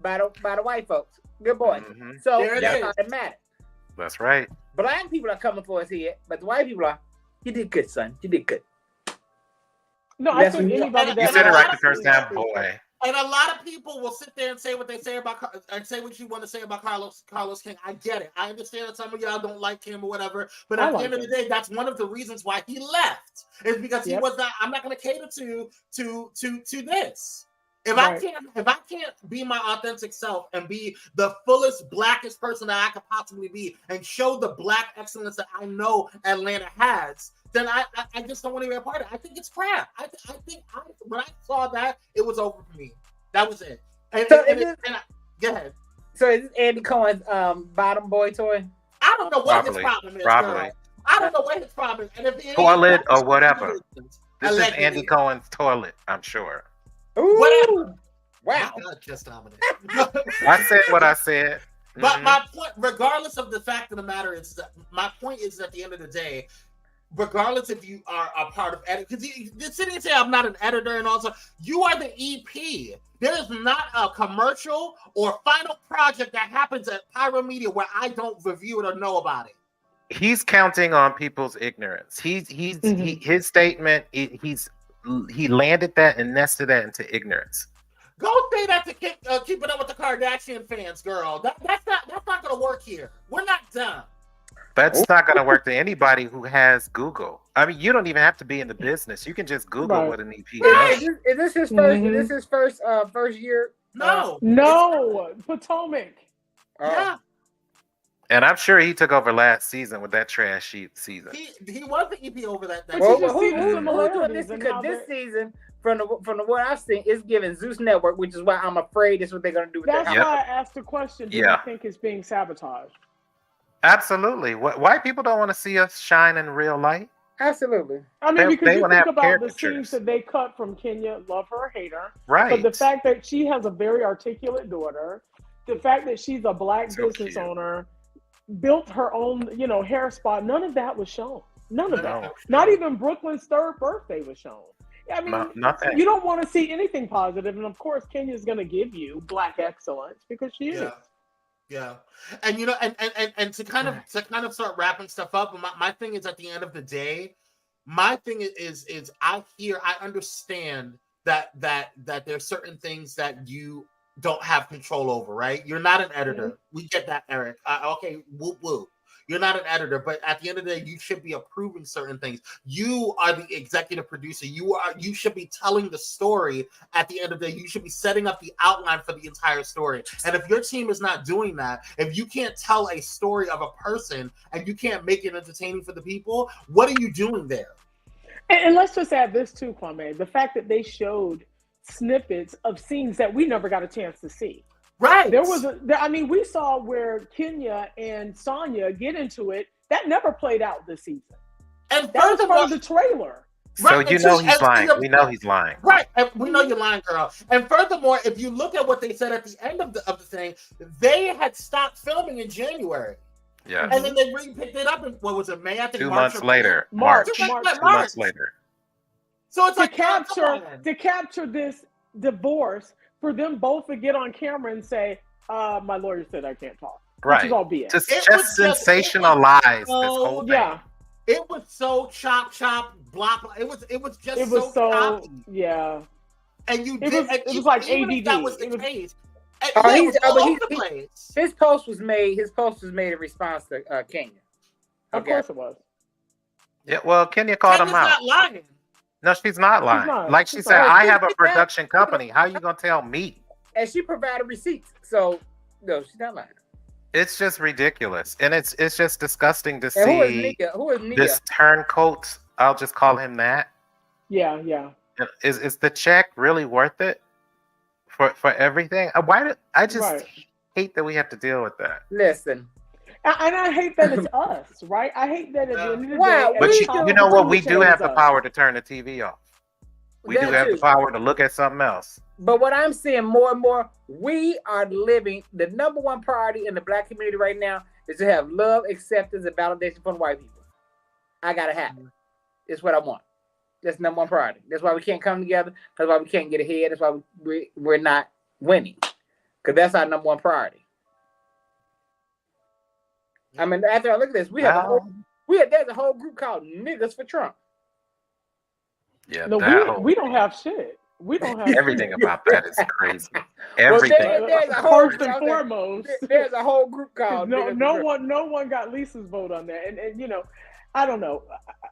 By the white folks. Good boy. Mm-hmm. So that's all that matters. That's right. Black people are coming for his head, but the white people are, you did good, son. You did good. No, I think anybody you said it right the first time, boy. And a lot of people will sit there and say what they say about and say what you want to say about Carlos King. I get it. I understand that some of y'all don't like him or whatever. But at the end of the day, that's one of the reasons why he left. Is because he was not. I'm not going to cater to this. If I can't be my authentic self and be the fullest, blackest person that I could possibly be and show the black excellence that I know Atlanta has, then I just don't want to be a part of it. I think it's crap. I think when I saw that, it was over for me. That was it. Go ahead. So is this Andy Cohen's bottom boy toy? I don't know what his problem is. Probably. I don't know what his problem is. And if toilet or whatever. This is Andy Cohen's toilet, I'm sure. Ooh, whatever. Wow. Just dominant. I said what I said. But my point, regardless of the fact of the matter, is that my point is at the end of the day, regardless if you are a part of edit, because you're sitting and say I'm not an editor and also you are the EP. There is not a commercial or final project that happens at Pyromedia where I don't review it or know about it. He's counting on people's ignorance. His statement. He landed that and nested that into ignorance. Go say that to Keeping Up with the Kardashian fans, girl. That's not going to work here. We're not done. That's not going to work to anybody who has Google. I mean, you don't even have to be in the business. You can just Google what an EP does. Is this his first? Is this his first year? No, Potomac. Yeah. And I'm sure he took over last season with that trash season. He was the EP over that. This season, from the what I've seen, is giving Zeus Network, which is why I'm afraid it's what they're going to do with that. That's why I asked the question. Do you think it's being sabotaged? Absolutely. White people don't want to see us shine in real light. Absolutely. I mean, because you think about the scenes that they cut from Kenya, love her or hate her. Right. But the fact that she has a very articulate daughter, the fact that she's a black business owner, built her own, hair spa. None of that was shown. None of that. Not even Brooklyn's third birthday was shown. I mean, nothing. You don't want to see anything positive, and of course, Kenya's going to give you black excellence because she is. Yeah, and and to kind of start wrapping stuff up. My thing is, at the end of the day, my thing is I understand that there's certain things that you don't have control over, right? You're not an editor. Mm-hmm. We get that, Eric. Okay, whoop whoop. You're not an editor, but at the end of the day, you should be approving certain things. You are the executive producer. You should be telling the story. At the end of the day, you should be setting up the outline for the entire story. And if your team is not doing that, if you can't tell a story of a person and you can't make it entertaining for the people, what are you doing there? And let's just add this too, Kwame. The fact that they showed snippets of scenes that we never got a chance to see. Right. We saw where Kenya and Sonya get into it. That never played out this season. And that was part of the trailer. So Right, you and know she- he's and- lying. and- We know he's lying. Right, and we know you're lying, girl. And furthermore, if you look at what they said at the end of the thing, they had stopped filming in January. Yes. And then they picked it up in, what was it, May? I think 2 March months later. March. 2 March. months later. So it's to like, come on. capture this divorce, for them both to get on camera and say, my lawyer said I can't talk. Right. Which is all BS. Just It was just- sensationalize this so- whole thing. Yeah. It was so chop, block. It was just It was so choppy. yeah. And you It did. was- and it was even- like even if ADD. that was the It was- case. Oh, It he's- was all but over the place. His post was made in response to Kenya. Of course it was. Yeah, well, Kenya called Kenya's him out. not lying. No, she's not lying. not. Like she She's said, not. I have a She's production company. How you gonna tell me? And she provided receipts. So no, she's not lying. It's just ridiculous, and it's just disgusting to And who is see Nia? Who is Nia? this turncoat. I'll just call him that. Yeah. Is the check really worth it for everything? Why did I just Right. hate that we have to deal with that? Listen. And I hate that it's us, right? I hate that at the end of the Wow, day. But every you time know what? the We do channel have is the us. power to turn the TV off. We do That have too. the power to look at something else. But what I'm seeing more and more, we are living, the number one priority in the Black community right now is to have love, acceptance, and validation from white people. I gotta have it. It's what I want. That's number one priority. That's why we can't come together. That's why we can't get ahead. That's why we're not winning. Because that's our number one priority. I mean, after I look at this, there's a whole group called Niggas for Trump. Yeah, No, that we don't have shit. We don't have everything shit. about that is crazy. Everything. there's a whole- First and foremost, There's a whole group called no Niggas for Trump. no one got Lisa's vote on that. And you know, I don't know.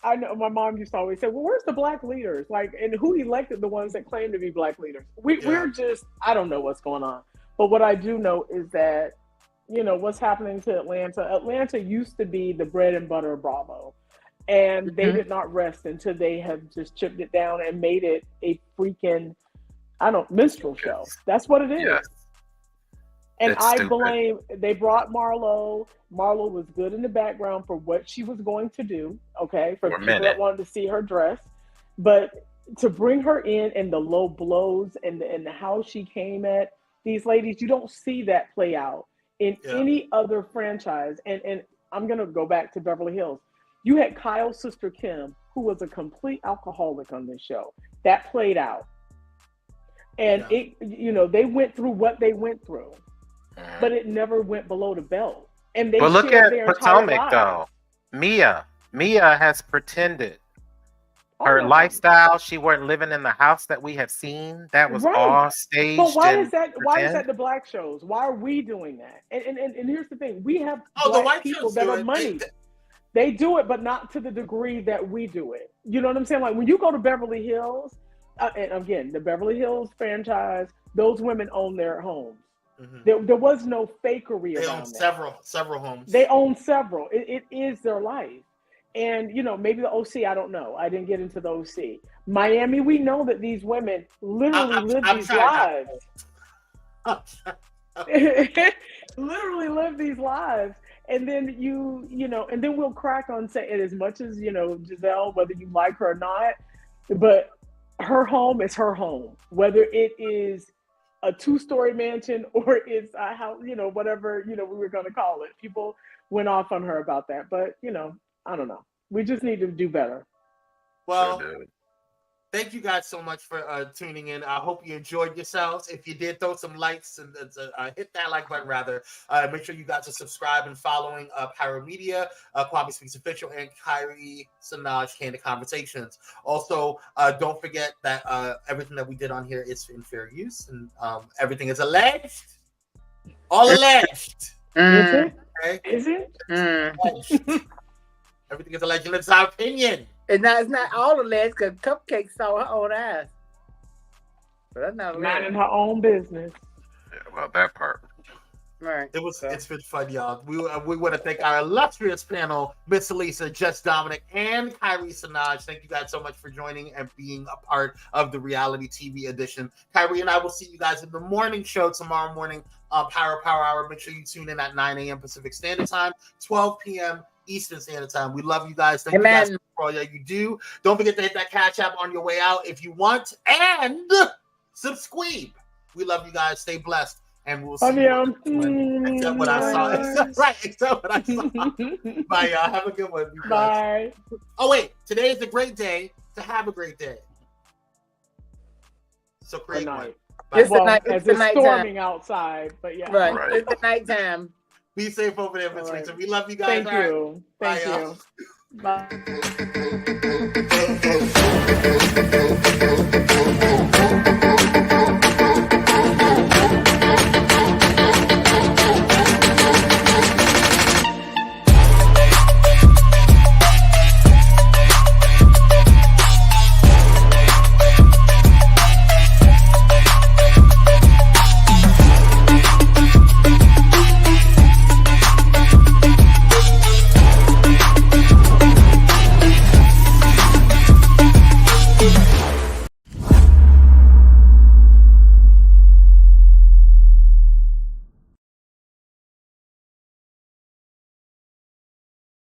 I know my mom used to always say, "Well, where's the black leaders? Like, and who elected the ones that claim to be black leaders?" We're just, I don't know what's going on. But what I do know is that, you know, what's happening to Atlanta. Atlanta used to be the bread and butter of Bravo, and they did not rest until they have just chipped it down and made it a freaking, minstrel show. That's what it is. Yes. And It's I stupid. blame, they brought Marlo. Marlo was good in the background for what she was going to do, okay, for people that wanted to see her dress. But to bring her in and the low blows and how she came at these ladies, you don't see that play out in any other franchise. And I'm going to go back to Beverly Hills. You had Kyle's sister, Kim, who was a complete alcoholic on this show. That played out. And it, you know, they went through what they went through, but it never went below the belt. And they But look shared at their entire Potomac lives. though. Mia has pretended her Oh, lifestyle. She weren't living in the house that we have seen. That was Right. all staged. But why and is that? Why is pretend. that the black shows? Why are we doing that? And here's the thing: we have Oh, the black white people shows that do are it. moneyed. They do it, but not to the degree that we do it. You know what I'm saying? Like when you go to Beverly Hills, and again, the Beverly Hills franchise, those women own their homes. Mhm. There was no fakery They around own that. several homes. They own several. It is their life. And, you know, maybe the OC, I don't know. I didn't get into the OC. Miami, we know that these women literally live these lives. Literally live these lives. And then you know, and then we'll crack on saying, as much as, you know, Giselle, whether you like her or not, but her home is her home. Whether it is a 2-story mansion or it's a house, you know, whatever, you know, we were going to call it. People went off on her about that. But, you know, I don't know. We just need to do better. Well, thank you guys so much for tuning in. I hope you enjoyed yourselves. If you did, throw some likes and hit that like button, rather. Make sure you guys are subscribed and following Pyromedia, Kwame Speaks Official, and Kyrie Sanaj Candid Conversations. Also, don't forget that everything that we did on here is in fair use, and everything is alleged. All alleged. Is it? Okay? Is it? Alleged. Everything is alleged. It's our opinion. And now it's not all alleged because Cupcake saw her own ass. But that's not Not alleged. in her own business. Yeah, well, that part. Right. It's been fun, y'all. We want to thank our illustrious panel, Miss Lisa, Jess Dominic, and Kyrie Sanaj. Thank you guys so much for joining and being a part of the reality TV edition. Kyrie and I will see you guys in the morning show tomorrow morning on Power Hour. Make sure you tune in at 9 a.m. Pacific Standard Time, 12 p.m. Eastern Standard Time. We love you guys. Thank you guys for all that you do. Don't forget to hit that Cash App on your way out if you want, and subscribe. We love you guys. Stay blessed, and we'll see you. Except what I saw. Except what I saw. Bye, y'all. Have a good one. Bye. Oh wait, today is a great day to have a great day. So create one. It's storming outside, but yeah. Right. It's the nighttime. Be safe over there, Miss Rachel. We love you guys. Thank you. Thank you. Bye.